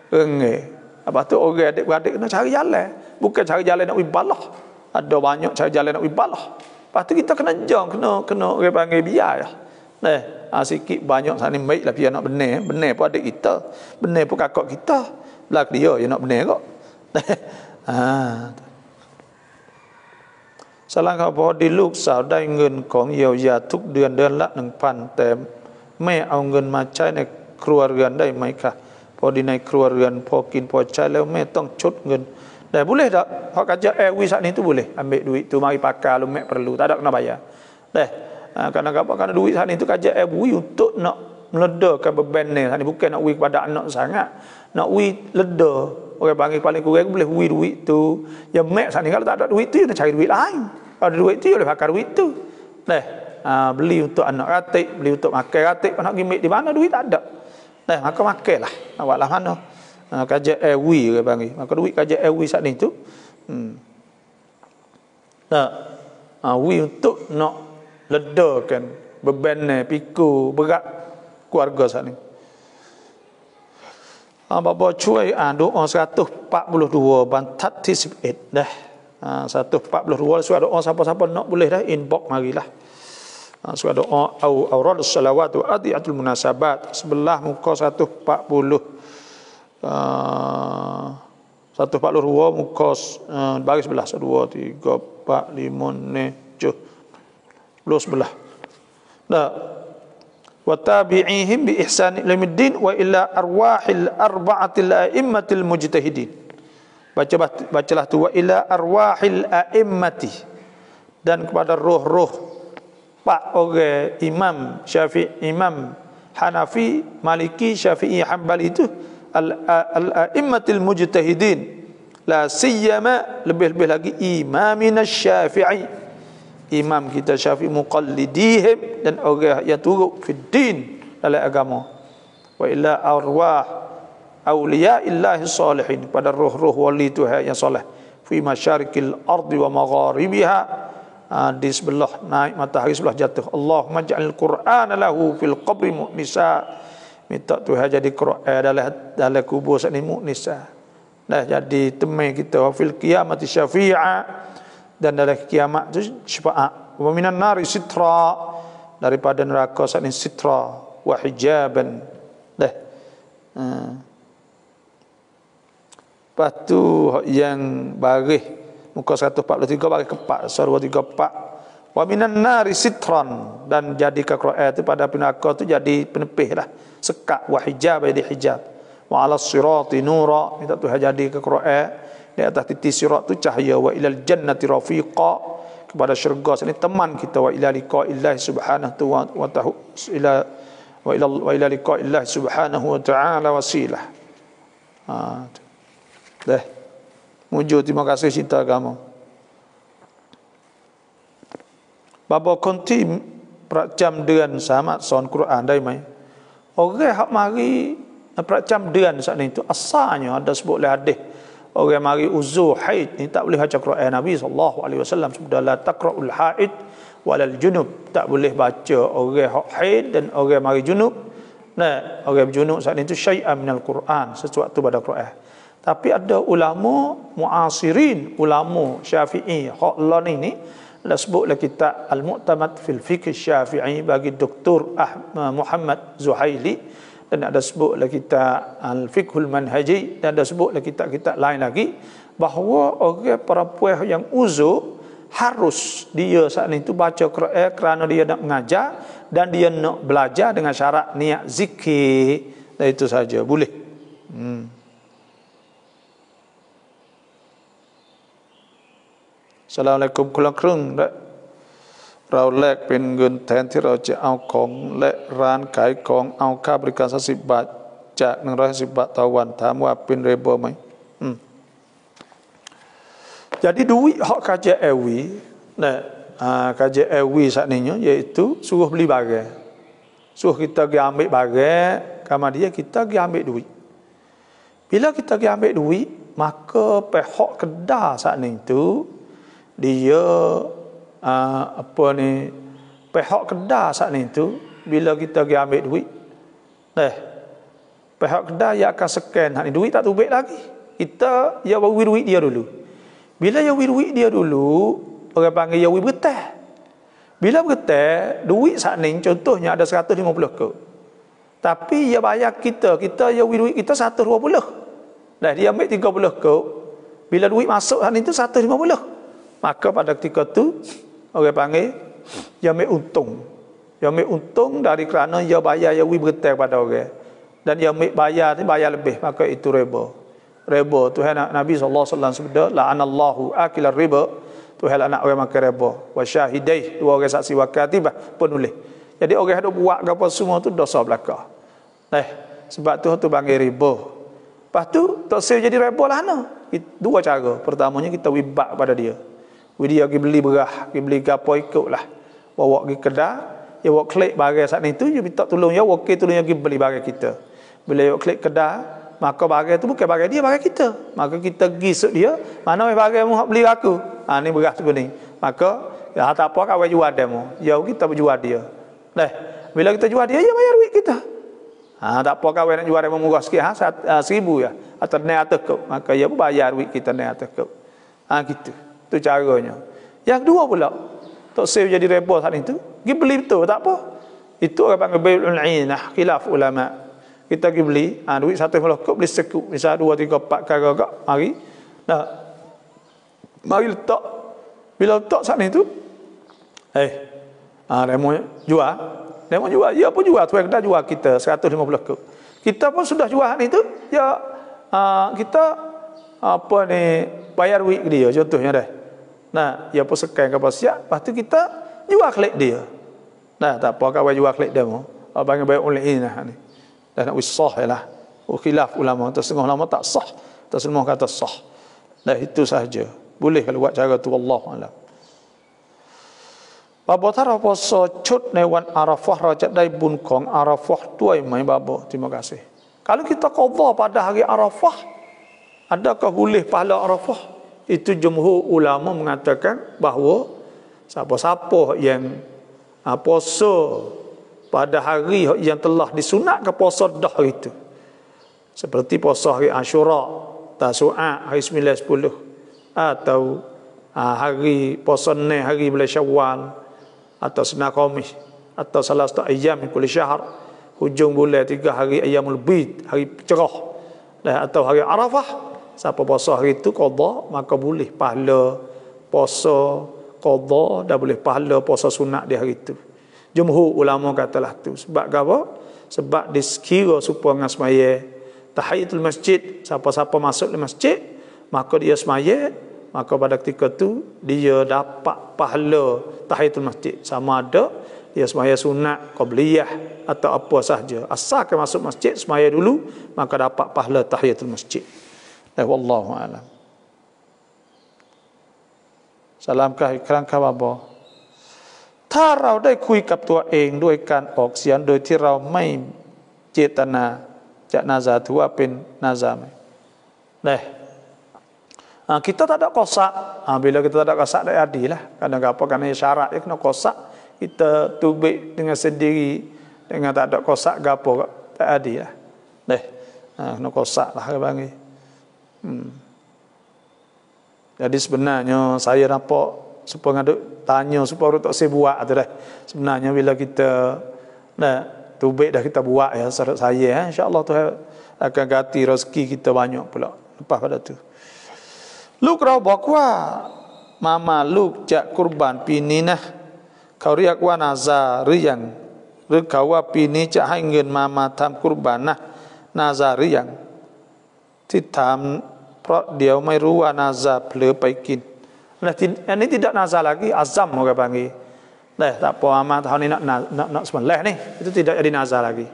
rengeh. Apa tu orang adik-beradik kena cari jalan, bukan cari jalan nak ibalah. Ada banyak cari jalan nak ibalah. Lepas tu kita kena jong, kena orang panggil biar ya. Sikit banyak sana ni baiklah biar nak benar. Benar pun adik kita. Benar pun kakak kita. Belak dia nak benar kok. Salah kauพอดีลูกสาวได้เงินของเยียวยาทุกเดือนละ 1,000 แต่แม่เอาเงินมาใช้ในครัวเรือนได้ไหมคะพอดีในครัวเรือนพอกินพอใช้แล้วแม่ต้องชดเงินdah boleh tak? Hak kerja airway saat ni tu boleh. Ambil duit tu mari pakai lu mek perlu. Tak ada kena bayar. Kerana duit saat ni tu kerja airway untuk nak meledakan beban ni. Saat ni bukan nak wui kepada anak sangat. Nak wui leda. Orang panggil paling kurang boleh wui duit tu. Yang mek saat ni kalau tak ada duit tu, dia cari duit lain. Kalau ada duit tu, dia boleh pakai duit tu. Beli untuk anak ratik, beli untuk makan ratik. Nak pergi mek di mana duit tak ada. Maka makanlah. Nak buatlah mana? Kajian airway orang panggil. Maka duit kajian airway saat ni tu we untuk nak ledakan beban pikul berat keluarga saat ni. Bapa cuai doa 142 bantat 11 dah. 142 surah doa siapa-siapa nak boleh dah inbox marilah. Surah doa auradus salawat wa adiatul munasabat sebelah muka 142 muka baris sebelah 1 2 3 4 5 6 7 sebelah. Wa tabi'ihim bi ihsan ilmiddin wa ila arwahil arba'atil a'immatil mujtahidin. Bacalah tu wa ila arwahil a'immati, dan kepada roh-roh pak orang imam Syafi'i, imam Hanafi, Maliki, Syafi'i, Hanbali itu al-a'immatil mujtahidin, la siyama lebih-lebih lagi imamina Syafi'i, imam kita Syafi'i, muqallidihim, dan orang yang turut fi din dalam agama. Wa ila arwah awliyaillahi salihin, pada roh-roh wali Tuhan yang soleh, fi masyarikil ardi wa magharibiha, di sebelah naik matahari, sebelah jatuh. Allahumma ja'al Qur'ana lahu fil qabri mu'nisa, minta Tuhan jadi Quran dalam kubur saat ni mu'nisa, jadi temai kita. Wa fil qiyamati syafi'a, dan dalam kiamat tu syafaat. Wa minan nari sitra, daripada neraka saat ni sitra. Wa hijaban. Lepas tu yang baris muka 143 baris keempat, surah 34. Wa minan nari sitran, dan jadi ke Quran tu pada neraka tu jadi penepih lah, sekat. Wa hijab, jadi hijab. Wa ala sirati nura, minta Tuhan jadi ke Quran di atas titik sirat tu cahaya. Wa ilal jannati rafiqa, kepada syurga sini teman kita. Wa ila liqa'illahi subhanahu wa ta'ala, wa ila liqa'illahi subhanahu wa ta'ala wasilah. Mujur terima kasih cinta agama. Bapa konti prakcam ดือนสามารถสอนกุรอานได้ไหม? Orang hak mari prakcam ดือนsaat ni tu asalnya ada sebut oleh hadis. Orang mari uzur haid ni tak boleh baca Quran. Nabi sallallahu alaihi wasallam sabda la taqra'ul haid walal junub, tak boleh baca orang hak haid dan orang mari junub Nah, orang berjunuk saat itu syai'an minal Quran, sesuatu pada Quran. Tapi ada ulama muasirin, ulama Syafi'i, hak lan ini ada sebutlah kitab Al-Mu'tamad fil Fiqh Syafi'i bagi Dr. Muhammad Zuhaili, dan ada sebutlah kitab Al-Fiqhul Manhaji, dan ada sebutlah kitab-kitab lain lagi bahawa orang perempuan yang uzur harus dia saat itu baca Quran kerana dia nak mengajar dan dia nak belajar dengan syarat niat zikir. Dan itu saja boleh. Assalamualaikum คนละครึ่งเราแลกเป็นเงินแทนที่เราจะเอาของและร้านขายของเอาค่าบริการ30 บาทจาก150 บาทต่อวันถามว่าเป็นริบะไหม Jadi duit hak KJLW, KJLW saat ini iaitu suruh beli barang, suruh kita pergi ambil barang, kemudian dia kita pergi ambil duit. Bila kita pergi ambil duit, maka pihak kedai saat itu dia pihak kedai saat itu bila kita pergi ambil duit, pihak kedai yang akan scan hak ni duit tak tubik lagi. Kita ya bagi duit dia dulu. Bila yawi duit dia dulu, orang panggil yawi bertah. Bila bertah, duit saat ni contohnya ada 150 ke. Tapi dia bayar kita yawi duit kita 120. Dah dia ambil 30 ke. Bila duit masuk saat ni tu 150. Maka pada ketika tu orang panggil dia ambil untung. Dia ambil untung dari kerana dia bayar yawi bertah pada orang. Dan dia ambil bayar lebih, maka itu riba. Riba Tuhan Nabi sallallahu alaihi wasallam sebut la'anallahu akilar riba, Tuhan anak orang makan riba, wa syahidai, dua orang saksi wa katibah penulis. Jadi orang ada buat apa semua tu dosa belaka. Sebab tu panggil riba. Lepas tu tak sel jadi riba lah ana. Dua cara. Pertamanya kita wibak pada dia. Dia pergi beli berah, pergi beli gapo ikutlah. Bawa pergi kedai, dia bawa klik barang saat itu, dia minta tolong ya, okey tolong dia pergi beli barang kita. Bila dia klik kedai, maka barang tu bukan barang dia, barang kita. Maka kita gisuk dia, mana barang mu beli aku? Ni beras tu ni. Maka ya tak apa kau jual dia mu. Ya kita berjual dia. Bila kita jual dia, dia bayar duit kita. Tak apa kau nak jual dia murah sikit 1,000 ya atau naik atas kau. Maka dia bayar duit kita naik atas kau. Gitu. Tu caranya. Yang dua pula, tak save jadi riba saat itu. Pergi beli betul tak apa. Itu orang panggil bai'ul 'ainah, khilaf ulama. Kita pergi beli, duit 150 kop beli sekuk, misal 2, 3, 4 kagak, mari. Mari letak. Bila letak saat ni tu, demo jual. Demo jual, ya pun jual, tuan kedai jual kita 150 kop. Kita pun sudah jual ni tu, ya kita bayar duit dia contohnya dah. Dia pun sekan ke apa siap, lepas tu kita jual klik dia. Tak apa kau jual klik dia mau. Abang baik oleh ini ni. Dan nak wisah ialah khilaf ulama, tersetengah ulama tak sah, tersetengah kata sah. Itu sahaja. Boleh kalau buat cara tu, wallahu a'lam. Babo tara poso cut newan Arafah rajat dai bun kong Arafah tuai mai babo. Terima kasih. Kalau kita qadha pada hari Arafah, adakah boleh pahala Arafah? Itu jumhur ulama mengatakan bahawa siapa-siapa yang puasa pada hari yang telah disunatkan puasa dah hari itu, seperti puasa hari Ashura, Tasu'a, hari 9, 10, atau hari puasa ni hari bulan Syawal, atau Senin Khamis, atau salah satu ayam kulli syahr, hujung bulan 3 hari Ayyamul Bid, hari cerah, atau hari Arafah. Siapa puasa hari itu qadha, maka boleh pahala puasa qadha dan boleh pahala puasa sunat di hari itu. Jumhur ulama katalah tu. Sebab apa? Sebab disekira supaya dengan semaya tahiyatul masjid, siapa-siapa masuk di masjid, maka dia semaya, maka pada ketika tu dia dapat pahala tahiyatul masjid. Sama ada dia semaya sunat, qabliyah atau apa sahaja. Asalkan masuk masjid semaya dulu, maka dapat pahala tahiyatul masjid. Wallahu a'lam. Salamkah ikramkah babo. ถ้าเราได้คุยกับตัวเองด้วยการออกเสียงโดยที่เราไม่เจตนาจะนาซาถือว่าเป็นนาซาไหม kita tak ada kosak. Bila kita tak ada kosak tak adil lah. Kadang-kadang kerana syarat dia kena kosak, kita tubik dengan sendiri dengan tak ada kosak gapo tak ada lah. Kena kosak lah bang. Jadi sebenarnya saya nampak supaya ngaduk tanya supaya orang tak saya buat tu dah. Sebenarnya bila kita tubik dah kita buat ya syarat saya insya-Allah tu akan ganti rezeki kita banyak pula lepas pada tu. Lu kau bakwa mama lu jak kurban pini nah. Kau riak wa nazariyan. Ru kau wa pini jak hai ngen mama tham kurban nah nazariyan. ที่ถามเพราะเดี๋ยวไม่รู้ว่านาซาเผลอไปกิน Nah, ini tidak nazar lagi, azam orang panggil. Tak apa amat tahun ni nak sembelih ni, itu tidak jadi nazar lagi.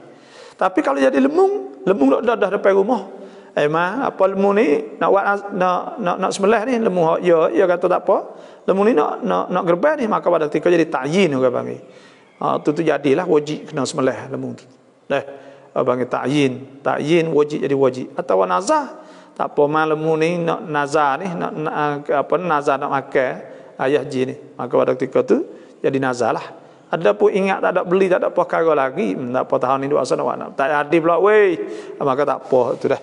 Tapi kalau jadi lemung dah depan rumah. Apa lemung ni nak buat nak sembelih ni, lemung ya kata tak apa. Lemung ni nak gerbang ni, maka pada ketika jadi ta'yin orang panggil. Tu jadilah wajib kena sembelih lemung tu. Panggil ta'yin wajib jadi wajib. Atau nazar tak apa malam ni nak nazar ni nazar nak makan ayah ji ni, maka pada ketika tu jadi nazar lah. Ada pun ingat tak ada beli tak ada perkara lagi, tak apa tahun ni dua sana nak tak ada pula weh, maka tak apa tu dah.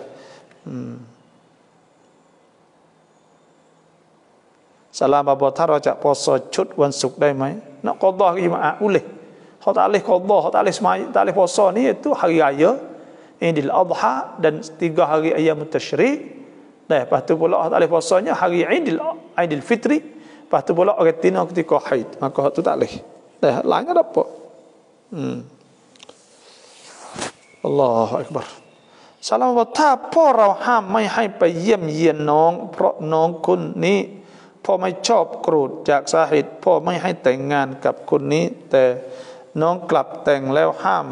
Salam bapa thara jak poso chut wan suk dai mai nak qada jemaah boleh. Hak tak boleh qada, hak tak boleh semai, tak boleh puasa ni itu hari raya Idul Adha dan 3 hari ayam tasyrik. Lepas tu pula tak boleh puasanya hari Aidil Fitri. Lepas tu pula orang tina ketika haid. Maka tu tak boleh. Lain ada apa? Allahu Akbar. สารวัตรถ้าพ่อเราห้ามไม่ให้ไปเยี่ยมเยียนน้องเพราะน้องคนนี้พ่อไม่ชอบโกรธจากสาเหตุพ่อไม่ให้แต่งงานกับคนนี้แต่น้องกลับแต่งแล้วห้าม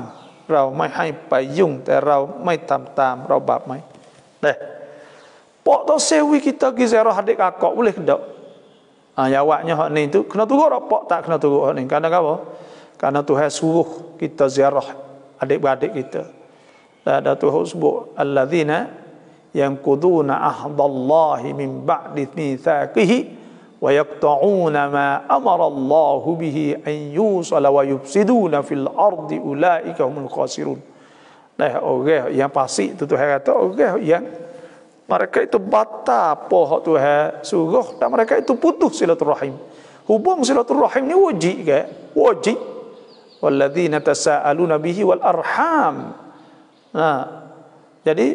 เราไม่ให้ไปยุ่งแต่เราไม่ทำตามเราบาปไหมPok tu sewi kita pergi ziarah adik kakak boleh ke tak? Jawabnya hak ni tu kena turut tak pok tak kena turut hak ni. Karena apa? Karena Tuhan suruh kita ziarah adik-beradik kita. Dan ada Tuhan sebut alladzina yanquduna ahdallahi min ba'di mitsaqihi wa yaqta'una ma amara Allahu bihi an yusala wa yufsiduna fil ardi ulaika humul khasirun. Orang yang fasik tu Tuhan kata orang yang mereka itu batal apa hak Tuhan suruh dan mereka itu putus silaturahim. Hubung silaturahim ni wajib ke? Wajib. Walladzina tasaaluna bihi wal arham. Jadi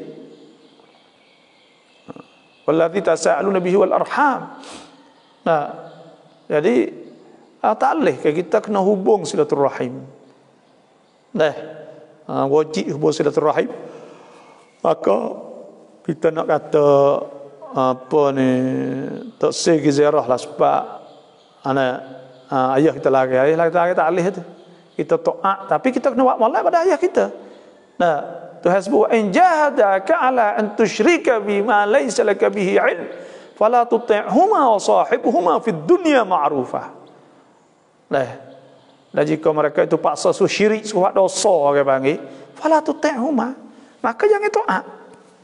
walladzina tasaaluna bihi wal arham. Jadi tak boleh kita kena hubung silaturahim. Wajib hubung silaturahim. Maka kita nak kata apa ni tak segi ziarah lah sebab ayah kita lagi tak boleh tu. Kita taat tapi kita kena buat molek pada ayah kita. Tuhan sebut in jahadaka ala an tusyrika bima laysa laka bihi ilm fala tuti'huma wa sahibhuma fid dunya ma'rufah. Dan jika mereka itu paksa syirik suat dosa orang panggil fala tuti'huma maka jangan taat.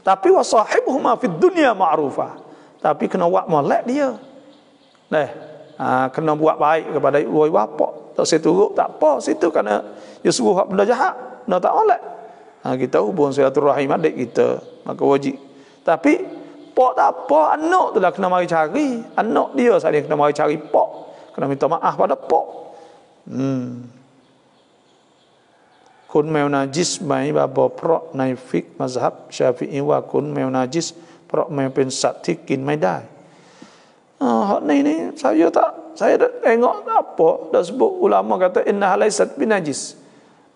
Tapi wasahibhuma fid dunya ma'rufah. Tapi kena buat molek dia. Kena buat baik kepada ibu bapa. Tak seturut tak apa situ kerana dia suruh buat benda jahat, benda tak molek. Kita hubung silaturahim adik kita, maka wajib. Tapi pak tak apa, anak tu lah kena mari cari. Anak dia saja kena mari cari pak. Kena minta maaf pada pak. Kun mèo najis mai baboเพราะในฟิกมัซฮับชาฟิอีว่าคุณแมวนาจิสเพราะแมวเป็นสัตว์ที่กินไม่ได้hak ni saya tengok apa dah sebut ulama kata inna laysat binajis.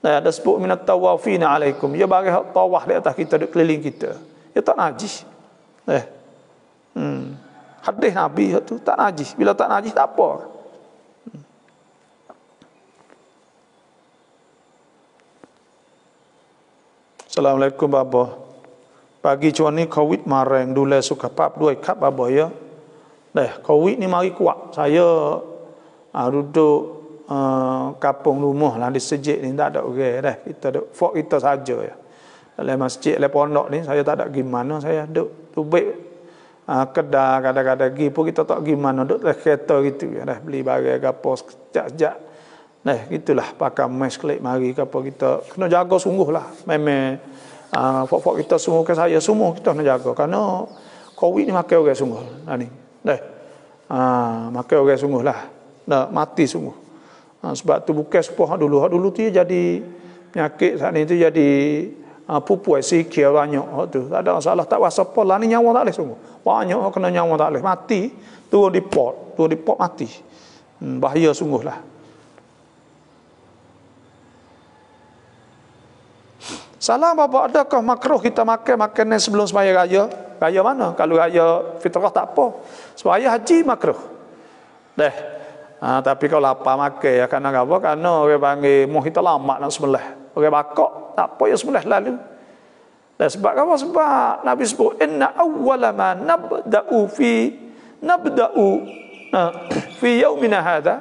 Dah sebut minat tawafina alaikum ya bagi hak tawaf di atas kita duk keliling kita. Ya tak najis. Hadis Nabi tu tak najis. Bila tak najis tak apa. Assalamualaikum bapa. Pagi cuan ni COVID มาแรงดูแลสุขภาพด้วยครับบาบ่อยCOVID ni mari kuat. Saya duduk kampung rumah lah di sejik ni tak ada orang dah. Kita duduk fok kita saja ya. Dalam masjid dalam pondok ni saya tak ada gimana saya duduk tubik kedai kadang-kadang pergi pun kita tak gimana duduk dalam kereta gitu ya dah beli barang gapo sejak Nah, gitulah pakai mes klik mari apa kita kena jaga sungguhlah. Memang fok-fok kita semua ke saya semua kita kena jaga kerana Covid ni makan orang sungguh. Ni. Makan orang sungguhlah. Dah mati sungguh. Sebab tu bukan sepuh dulu. Hak dulu tu jadi penyakit saat ni tu jadi pupuai sikit banyak tu. Tak ada masalah tak rasa apa lah ni nyawa tak boleh sungguh. Banyak kena nyawa tak boleh mati, turun di pot mati. Bahaya sungguhlah. Salam bapak, adakah makruh kita makan makanan sebelum sembahyang raya? Raya mana? Kalau raya fitrah tak apa. Sembahyang haji makruh. Tapi kalau lapar makan ya kerana apa? Kerana orang panggil moh kita lama nak sembelih. Orang bakok tak apa ya sembelih lalu. Sebab apa? Sebab Nabi sebut inna awwala ma nabda'u fi yaumina hadha.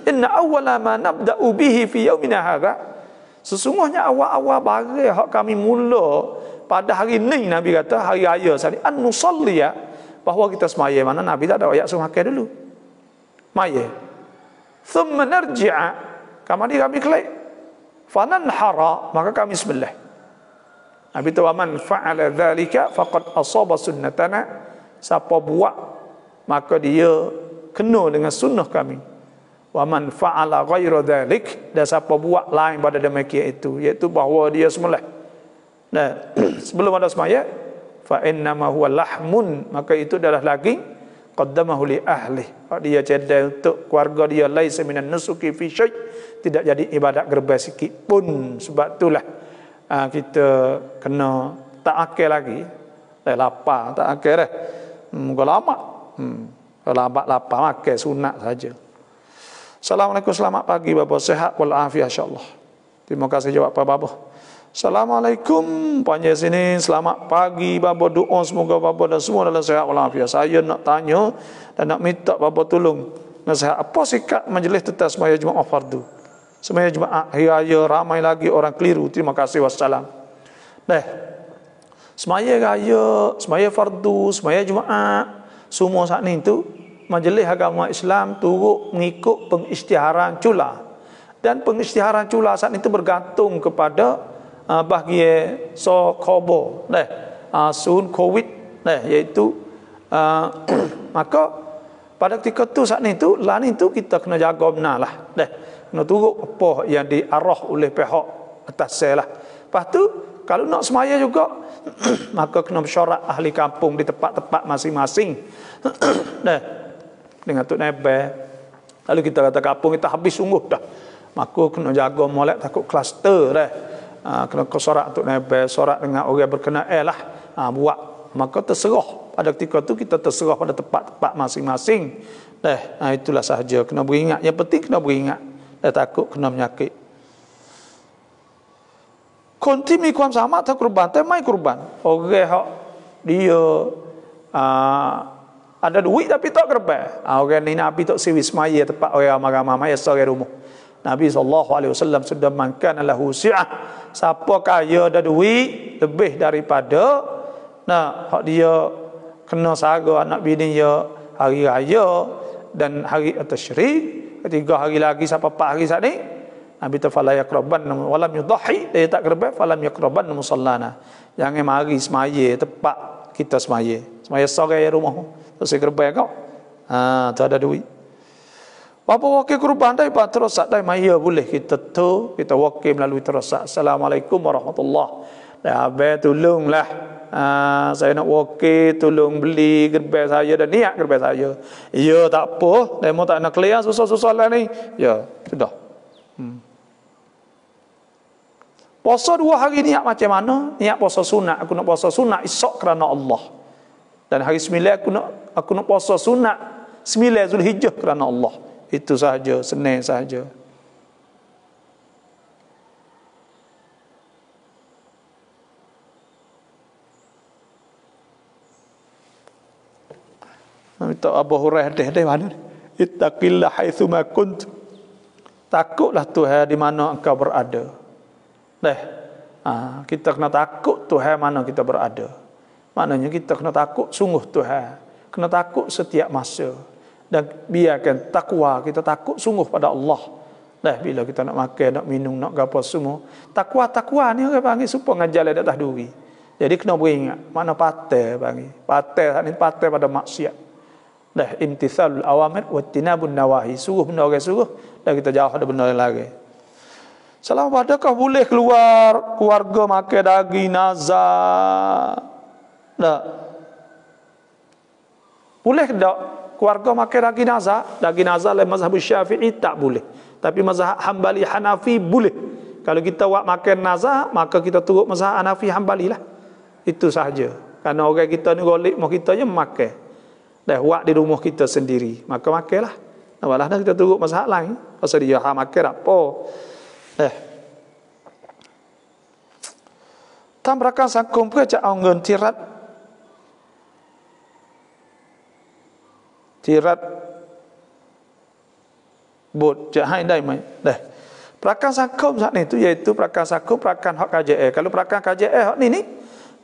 Inna awwala ma nabda'u bihi fi yaumina hadha. Sesungguhnya awal-awal barang hak kami mula pada hari ni, Nabi kata hari raya sani an-nusalliya, bahawa kita semaya mana Nabi tak ada ayat suruh makan dulu. Maya. Thumma narji'a, kemudian kami kelak fananhara, maka kami sembelih. Nabi tu man fa'ala dzalika faqad asaba sunnatana, siapa buat maka dia kena dengan sunnah kami. Wa man fa'ala ghaira dzalik, dan siapa buat lain pada demikian itu, iaitu bahawa dia sembelih. Nah, sebelum ada semaya, fa innama huwa lahmun, maka itu adalah daging qaddamahu li ahli. Dia cedai untuk keluarga dia, laisa minan nusuki fi syai', tidak jadi ibadat gerbai sikit pun. Sebab itulah kita kena tak akal lagi. Lapar tak akal dah. Kalau lama kalau lapar makan sunat saja. Assalamualaikum, selamat pagi Bapa, sehat walafiat insyaallah. Terima kasih jawab Pak Bapa. Assalamualaikum, panjang sini, selamat pagi Bapa, doa semoga Bapa dan semua dalam sehat walafiat. Saya nak tanya dan nak minta Bapa tolong nasihat, apa sikap majlis tetap semaya Jumaat fardu? Semaya Jumaat hari raya ramai lagi orang keliru. Terima kasih, wassalam. Semaya raya, semaya fardu, semaya Jumaat, semua saat ni tu Majlis Agama Islam turut mengikut pengisytiharan cula. Dan pengisytiharan cula saat itu bergantung kepada bahagian khobo sun covid iaitu maka pada ketika tu saat itu lain itu kita kena jaga benar lah. Kena turut apa yang diarah oleh pihak atas saya lah. Lepas tu kalau nak semaya juga maka kena bersyarat ahli kampung di tempat-tempat masing-masing. Dengan Tok Nebel. Lalu kita kata kampung kita habis sungguh dah. Maka kena jaga molek takut kluster dah. Kena sorak Tok Nebel, sorak dengan orang berkenaan lah. Buat. Maka terserah. Pada ketika tu kita terserah pada tempat-tempat masing-masing. Itulah sahaja. Kena beringat. Yang penting kena beringat. Takut kena menyakit. Konti mi kuam sama tak kurban. Tak mai kurban. Orang hak dia ada duit tapi tak kerba. Orang ni Nabi tak siwi semaya tempat orang ramai-ramai seorang rumah. Nabi SAW sudah mangkan lahu si'ah. Siapa kaya ada duit lebih daripada hak dia kena sara anak bini dia hari raya dan hari tasyrik, 3 hari lagi sampai 4 hari saat ni, Nabi tu fala yaqraban walam yudhi, dia tak kerba falam yaqraban musallana. Jangan mari semaya tempat kita semaya seorang rumah. Saya kerba kau. Tak ada duit. Bapa wakil kurban dah terus dah maya boleh kita tu kita wakil melalui terus. Assalamualaikum warahmatullahi. Dah abai tolonglah. Saya nak wakil tolong beli gerbai saya dan niat gerbai saya. Ya tak apa, demo tak nak clear susah-susah lah ni. Ya, sudah. Puasa 2 hari niat macam mana? Niat puasa sunat. Aku nak puasa sunat esok kerana Allah. Dan hari 9 aku nak puasa sunat 9 Zulhijjah kerana Allah. Itu sahaja, Senin sahaja. Minta Abu Hurairah deh mana? Ittaqillah haitsu ma kunt. Takutlah Tuhan di mana engkau berada. Kita kena takut Tuhan mana kita berada. Maknanya kita kena takut sungguh Tuhan. Kena takut setiap masa. Dan biarkan takwa kita takut sungguh pada Allah. Dah bila kita nak makan, nak minum, nak gapo semua, takwa ni orang panggil supaya ngajar dak tahduri. Jadi kena beringat mana patai panggil. Patai ni patai pada maksiat. Dah imtithalul awamir wa tinabun nawahi. Suruh benda orang suruh dan kita jauh ada benda lain. Salam adakah boleh keluar keluarga makan daging nazar? Tak. Boleh tak keluarga makan daging nazar? Daging nazar dalam mazhab Syafi'i tak boleh. Tapi mazhab Hambali Hanafi boleh. Kalau kita buat makan nazar, maka kita turut mazhab Hanafi Hambali lah. Itu sahaja. Karena orang kita ni golek mau kita je makan. Dah buat di rumah kita sendiri, maka makanlah. Nawalah dah kita turut mazhab lain. Pasal dia makan apa? Tamrakan sangkum ke cak anggun tirat bot cak hai dai mai dah perakan sangkum saat ni tu iaitu perakan sangkum perakan hak KJL. Kalau perakan KJL hak ni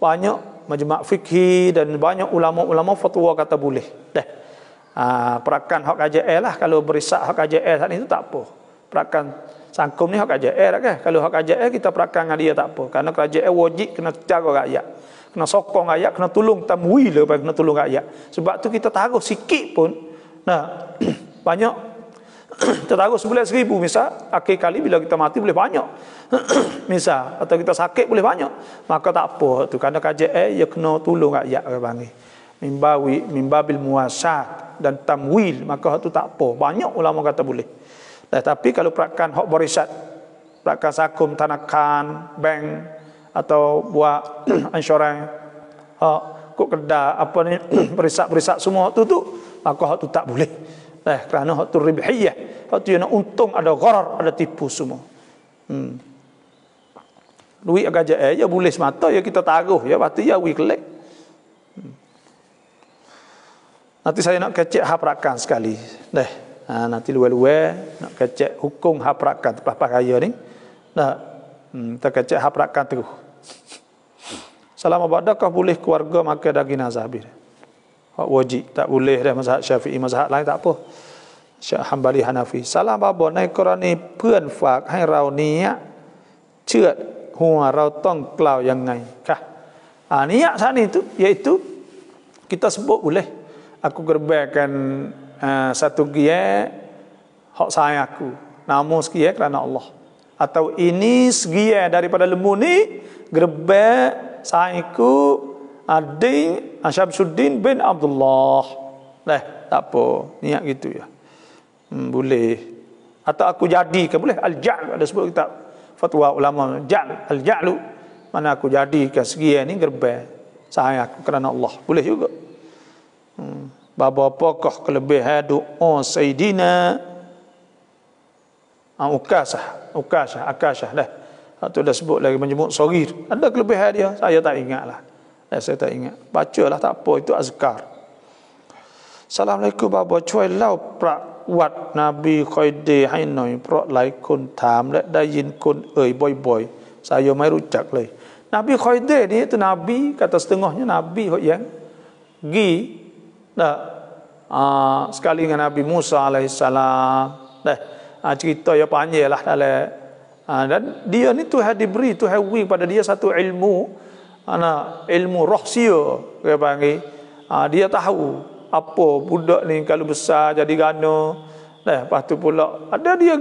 banyak majma' fikih dan banyak ulama-ulama fatwa kata boleh dah. Perakan hak KJL lah. Kalau berisak hak KJL saat ni tu tak apa. Perakan sangkum ni hak KJL kan. Kalau hak KJL kita perakan dengan dia tak apa. Karena KJL wajib kena jaga rakyat. Kena sokong rakyat, kena tolong tamwil lepas kena tolong rakyat. Sebab tu kita taruh sikit pun. Nah, banyak kita taruh sebulan 1,000 misal, akhir kali bila kita mati boleh banyak. Misal atau kita sakit boleh banyak. Maka tak apa tu kerana KJL dia kena tolong rakyat orang panggil. Mimbabil muasat dan tamwil, maka tu tak apa. Banyak ulama kata boleh. Tapi kalau perakan hak barisan, perakan sakum tanakan, bank atau buat insurans, kok kedai apa ni berisak semua tu maka hak tu tak boleh. Kerana hak tu ribhiyah, hak tu nak untung, ada gharar, ada tipu semua. Duit agak ya boleh semata ya kita taruh ya pasti ya we collect. Nanti saya nak kecek hak perakan sekali. Nanti luar-luar nak kecek hukum hak perakan lepas raya ni. Kita kecek hak perakan terus. Salam abadakah boleh keluarga makan daging nazar? Hak wajib tak boleh dah mazhab Syafi'i, mazhab lain tak apa. Syekh Hambali Hanafi. Salam babo ในกรณีเพื่อนฝากให้เรานี้เชื่อหัวเราต้องกล่าวยังไงคะniat saat itu iaitu kita sebut boleh aku gerbakan satu gia hak sayang aku namun segia kerana Allah, atau ini segia daripada lembu ni gerbek sayangku adik Syamsuddin bin Abdullah. Tak apa niat gitu ya. Boleh. Atau aku jadikan boleh al-ja'l, ada sebut kitab fatwa ulama al-ja'lu, mana aku jadikan segia ni gerbek sayang aku kerana Allah, boleh juga. Apakah kelebihan doa Sayyidina Akashah dah. Atau dah sebut lagi menyebut sagir. Ada kelebihan dia, saya tak ingatlah. Saya tak ingat. Bacalah tak apa, itu azkar. Assalamualaikum babo ช่วยเล่าประวัตินบีคอยเดให้หน่อยเพราะหลายคนถามและได้ยินคนเอ่ยบ่อยๆ sayaไม่รู้จักเลย Nabi Khaidir ni itu Nabi, kata setengahnya Nabi yang sekali dengan Nabi Musa alaihissalam. Cerita yang panjang lah dan dia ni Tuhan diberi, Tuhan beri pada dia satu ilmu, ilmu rahsia dia panggil. Dia tahu apa budak ni kalau besar jadi gana. Lepas tu pula ada dia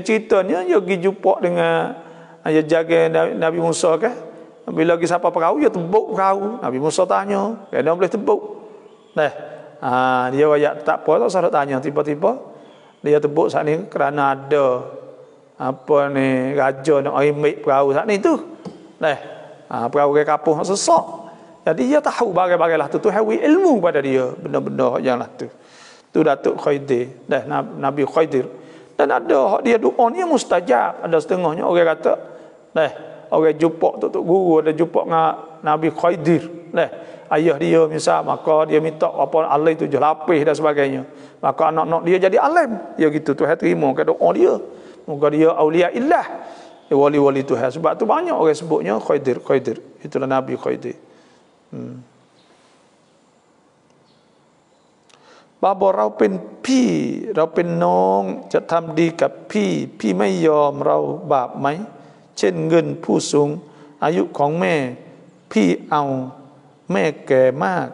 ceritanya dia pergi jumpa dengan dia jaga Nabi Musa kan. Bila pergi siapa perahu dia tebuk perahu. Nabi Musa tanya, kena boleh tebuk. Dia wayak tak apa, tak usah tanya, tiba-tiba dia tebuk saat ni kerana ada apa ni raja nak remake perahu saat ni tu. Perahu ke kampung sesak. Jadi dia tahu bagai-bagai lah tu. Tuhan beri ilmu pada dia benda-benda yang lah tu. Tu Datuk Khaidir, Nabi Khaidir. Dan ada dia doa ni mustajab. Ada setengahnya orang kata, orang jumpa tok guru, ada jumpa dengan Nabi Khaidir. Ayah dia misal, maka dia minta apa alai 7 lapis dan sebagainya. Maka anak-anak dia jadi alim. Ya gitu, Tuhan terima ke doa dia. Moga dia aulia illah. Wali-wali Tuhan. Sebab tu banyak orang sebutnya Khaidir. Itulah Nabi Khaidir. Babo เราเป็นพี่ พี่เราเป็นน้องจะทำดีกับพี่ไม่ยอมเราบาปไหมเช่นเงินผู้สูงอายุของแม่พี่เอาแม่แก่มาก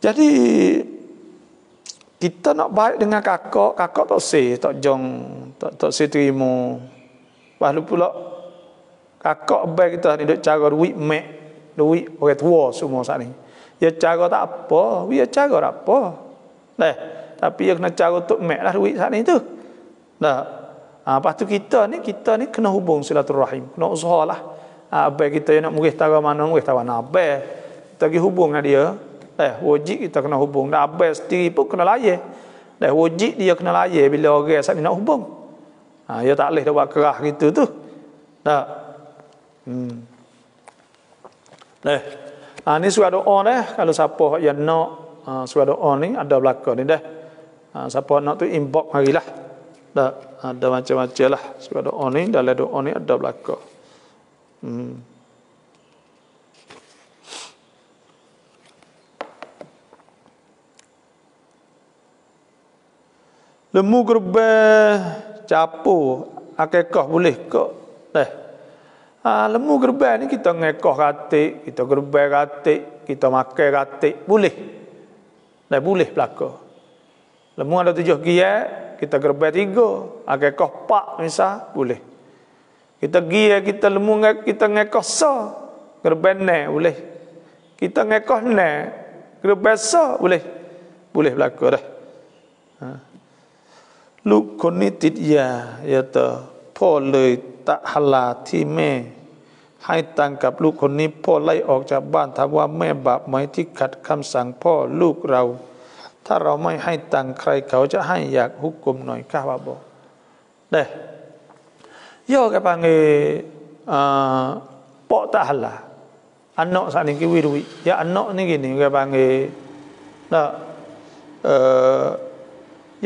jadi kita nak baik dengan kakak tak sih tak jong tak sih terima baru pula kakak baik kita ni duk cara duit mek duit orang tua semua saat ni dia cara tak apa dia cara tak apa tapi dia kena cara untuk mek lah duit saat ni tu lepas tu kita ni kena hubung silaturahim kena usaha lah baik kita nak murih tara mana baik kita pergi hubung dengan dia wajib kita kena hubung dan abang sendiri pun kena layan wajib dia kena layan bila orang saat ni nak hubung dia tak boleh buat kerah gitu tu ni surah doa kalau siapa yang nak surah doa ni ada belakang ni siapa nak tu inbox marilah ada macam-macam lah surah doa ni dalam doa ni ada belakang lemu gerbang capu akikah boleh ke lemu gerbang ni kita ngekah katik kita gerbang katik kita makan katik boleh boleh belaka lemu ada 7 giat kita gerbang 3 akikah 4 misal boleh kita giat kita lemu kita ngekah sa gerbang ne boleh kita ngekah ne gerbang sa boleh belaka dahลูกคนนี้ติดยาพ่อเลยตะหลาที่แม่ให้ตังกับลูกคนนี้พ่อไล่ออกจากบ้านถามว่าแม่บาปไหมที่ขัดคำสั่งพ่อลูกเราถ้าเราไม่ให้ตังใครเขาจะให้อยากฮุกกลมหน่อยข้าว่าบอกย่อกับปังปอตะหลาอันนอสันนิกิวิรุยyaอันนอนี่giniกับปัง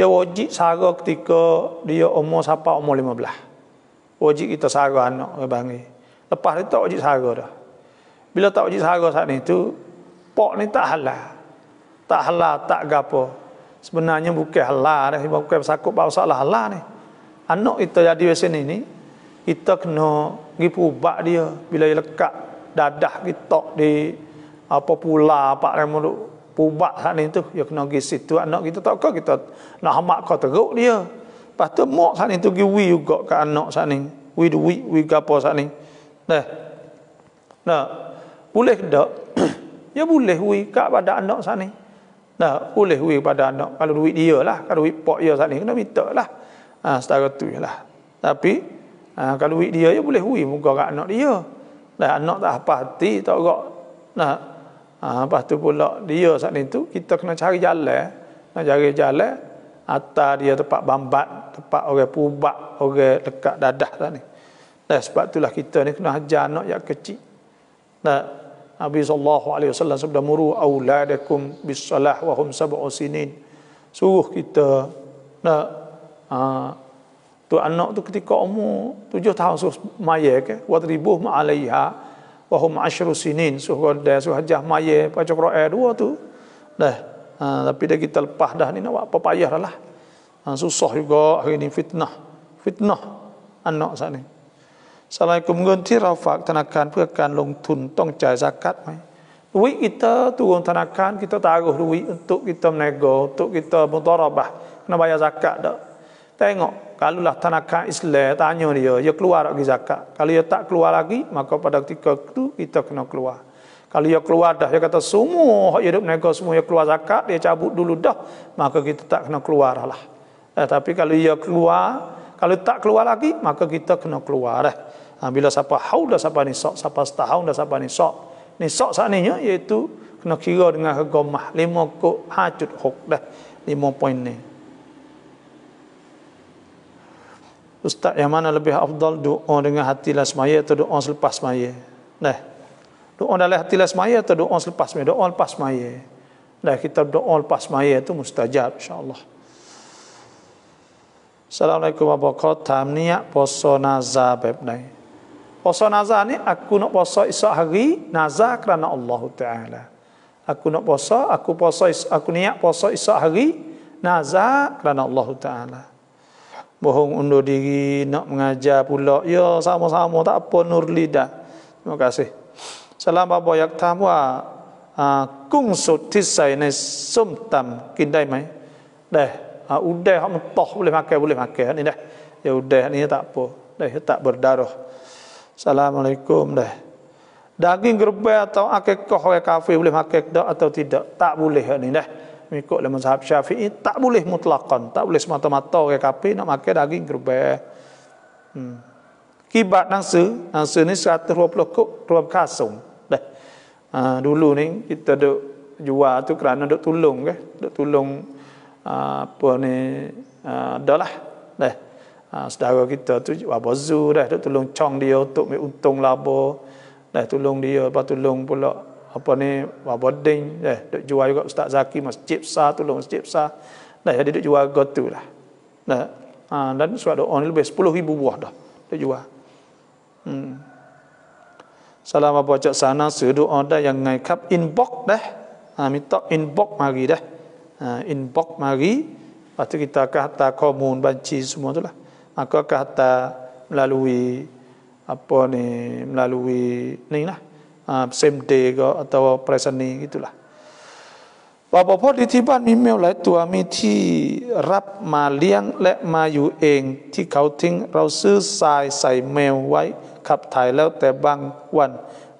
ya wajib sara ketika dia umur sampai umur 15 wajib kita sara anak bangi lepas itu tak wajib sara dah bila tak wajib sara saat ni tu pok ni tak halal tak gapo sebenarnya bukan halal dah bukan sakut bau salah halal ni anak kita jadi macam ni kita kena pergi pubak dia bila dia lekat dadah kita di apa pula apa remu pubak saat ni tu dia kena pergi situ anak kita tak kau kita nak hamak kau teruk dia lepas tu mak saat ni tu pergi wi juga ke anak saat ni wi gapo saat ni boleh tak ya boleh wi kat pada anak saat ni boleh wi pada anak kalau duit dia lah kalau duit pok dia saat ni kena minta lah setara tu lah tapi kalau duit dia ya boleh wi muka kat anak dia anak tak apa hati tak gak lepas tu pula dia saat ni tu kita kena cari jalan atas dia tempat bambat tempat orang pubak orang dekat dadah saat ni sebab itulah kita ni kena ajar anak yang kecil Nabi SAW sabda muru auladakum bis-salah wa hum 7 sinin suruh kita tu anak tu ketika umur 7 tahun suruh maya ke wadribuh ma'alaiha wahum 10 sinin suruh hajah maya baca Quran 2 tu tapi dah kita lepas dah ni nak buat apa payah dah lah susah juga hari ni fitnah anak saat ni Assalamualaikum เงินที่เราฝากธนาคารเพื่อการลงทุนต้องจ่ายซะกัตไหม duit kita turunธนาคารkita taruh duit untuk kita menego untuk kita mudharabah kena bayar zakat tak tengok kalaulah thanakan Islam tanya dia keluar lagi zakat kalau dia tak keluar lagi maka pada ketika itu kita kena keluar kalau dia keluar dah dia kata semua hidup nego semua dia keluar zakat dia cabut dulu dah maka kita tak kena keluar lah tapi kalau dia keluar kalau tak keluar lagi maka kita kena keluar dah bila siapa haul dah siapa nisab siapa setahun dah siapa nisab saat ni iaitu kena kira dengan harga mah 5.5 dah 5 poin ni Ustaz yang mana lebih afdal doa dengan hati lasmaya atau doa selepas maya? Doa dalam hati lasmaya atau doa selepas maya? Doa lepas maya. Kita doa lepas maya itu mustajab insya-Allah. Assalamualaikum warahmatullahi wabarakatuh. ถามniat puasa nazar แบบใด Puasa nazar ni aku nak puasa esok hari nazar kerana Allah Taala. Aku nak puasa, aku niat puasa esok hari nazar kerana Allah Taala. Bohong undur diri nak mengajar pula. Ya sama-sama tak apa nur lidah. Terima kasih. Salam bapa yak thamว่ากุ้งสดที่ใส่ในส้มตำกินได้ไหมได้udah hak mentah boleh makan ni dah. Ya udah ni tak apa. Dah tak berdarah. Assalamualaikum dah. Daging kerbau atau akikah orang kafir boleh makan atau tidak? Tak boleh ni dah. Mengikut dalam mazhab Syafi'i tak boleh mutlaqan, tak boleh semata-mata orang kafir nak makan daging kerbau. Kibat nangsu ni 120 kok rwam kasung. Dah. Dulu ni kita duk jual tu kerana duk tolong ke, duk tolong apa ni dah lah. Dah. Saudara kita tu apa zu dah duk tolong cong dia untuk untung laba. Dah tolong dia, lepas tolong pula apa ni waboding dah duk jual juga Ustaz Zaki masjid besar, tolong masjid besar. Dah jadi duk jual gotu lah. Dah. Dan surat doa ni lebih 10,000 buah dah duk jual. Salam apa cak sana sudu ada yang ngai kap inbox dah. Minta inbox mari dah. Inbox mari. Lepas tu kita akan hantar komun banci semua tu lah. Maka akan hantar melalui apa ni, melalui ni lah. Same day ke atau presani gitulah. ว่าพอที่บ้านมีแมวหลายตัวมีที่รับมาเลี้ยงและมาอยู่เองที่เขาทิ้งเราซื้อทรายใส่แมวไว้ขับถ่ายแล้วแต่บางวัน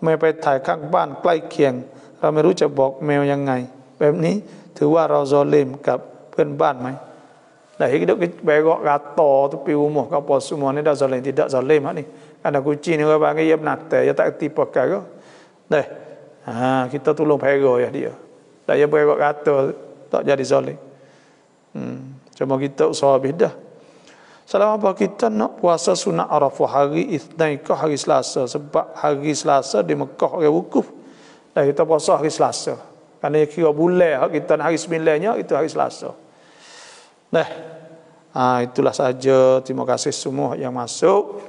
แมวไปถ่ายข้างบ้านใกล้เคียงเราไม่รู้จะบอกแมวยังไงแบบนี้ถือว่าเราซอเลมกับเพื่อนบ้านไหมDah hidup begok kata tu pi rumah ke apa semua ni dah zalim tidak zalim hak ni. Ada kucing ni orang panggil ya benate ya tak erti pakai ke. Dah. Kita tolong pera ya dia. Dah ya begok kata tak jadi zalim. Cuma kita usaha dah. Selama apa kita nak puasa sunat Arafah hari Isnin ke hari Selasa sebab hari Selasa di Mekah orang wukuf. Dah kita puasa hari Selasa. Kerana kira bulan kita hari 9-nya itu hari Selasa. Itulah saja. Terima kasih semua yang masuk.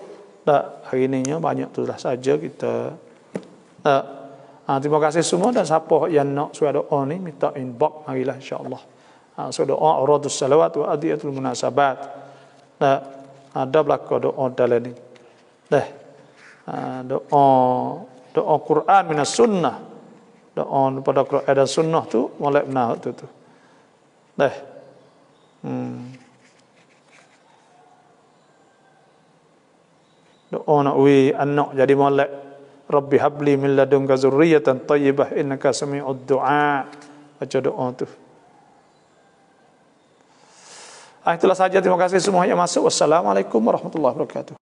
Hari ininya banyak itulah saja kita. Terima kasih semua dan siapa yang nak suara doa ni minta inbox marilah insya-Allah. Suara doa uradus salawat wa adiyatul munasabat. Ada belaka doa dalam ni. Doa Quran minas sunnah. Doa pada Quran dan sunnah tu molek benar tu. Doa nak anak jadi molek. Rabbi habli min ladunka zurriyatan thayyibah innaka sami'ud du'a. Baca doa tu. Itulah saja, terima kasih semua yang masuk. Wassalamualaikum warahmatullahi wabarakatuh.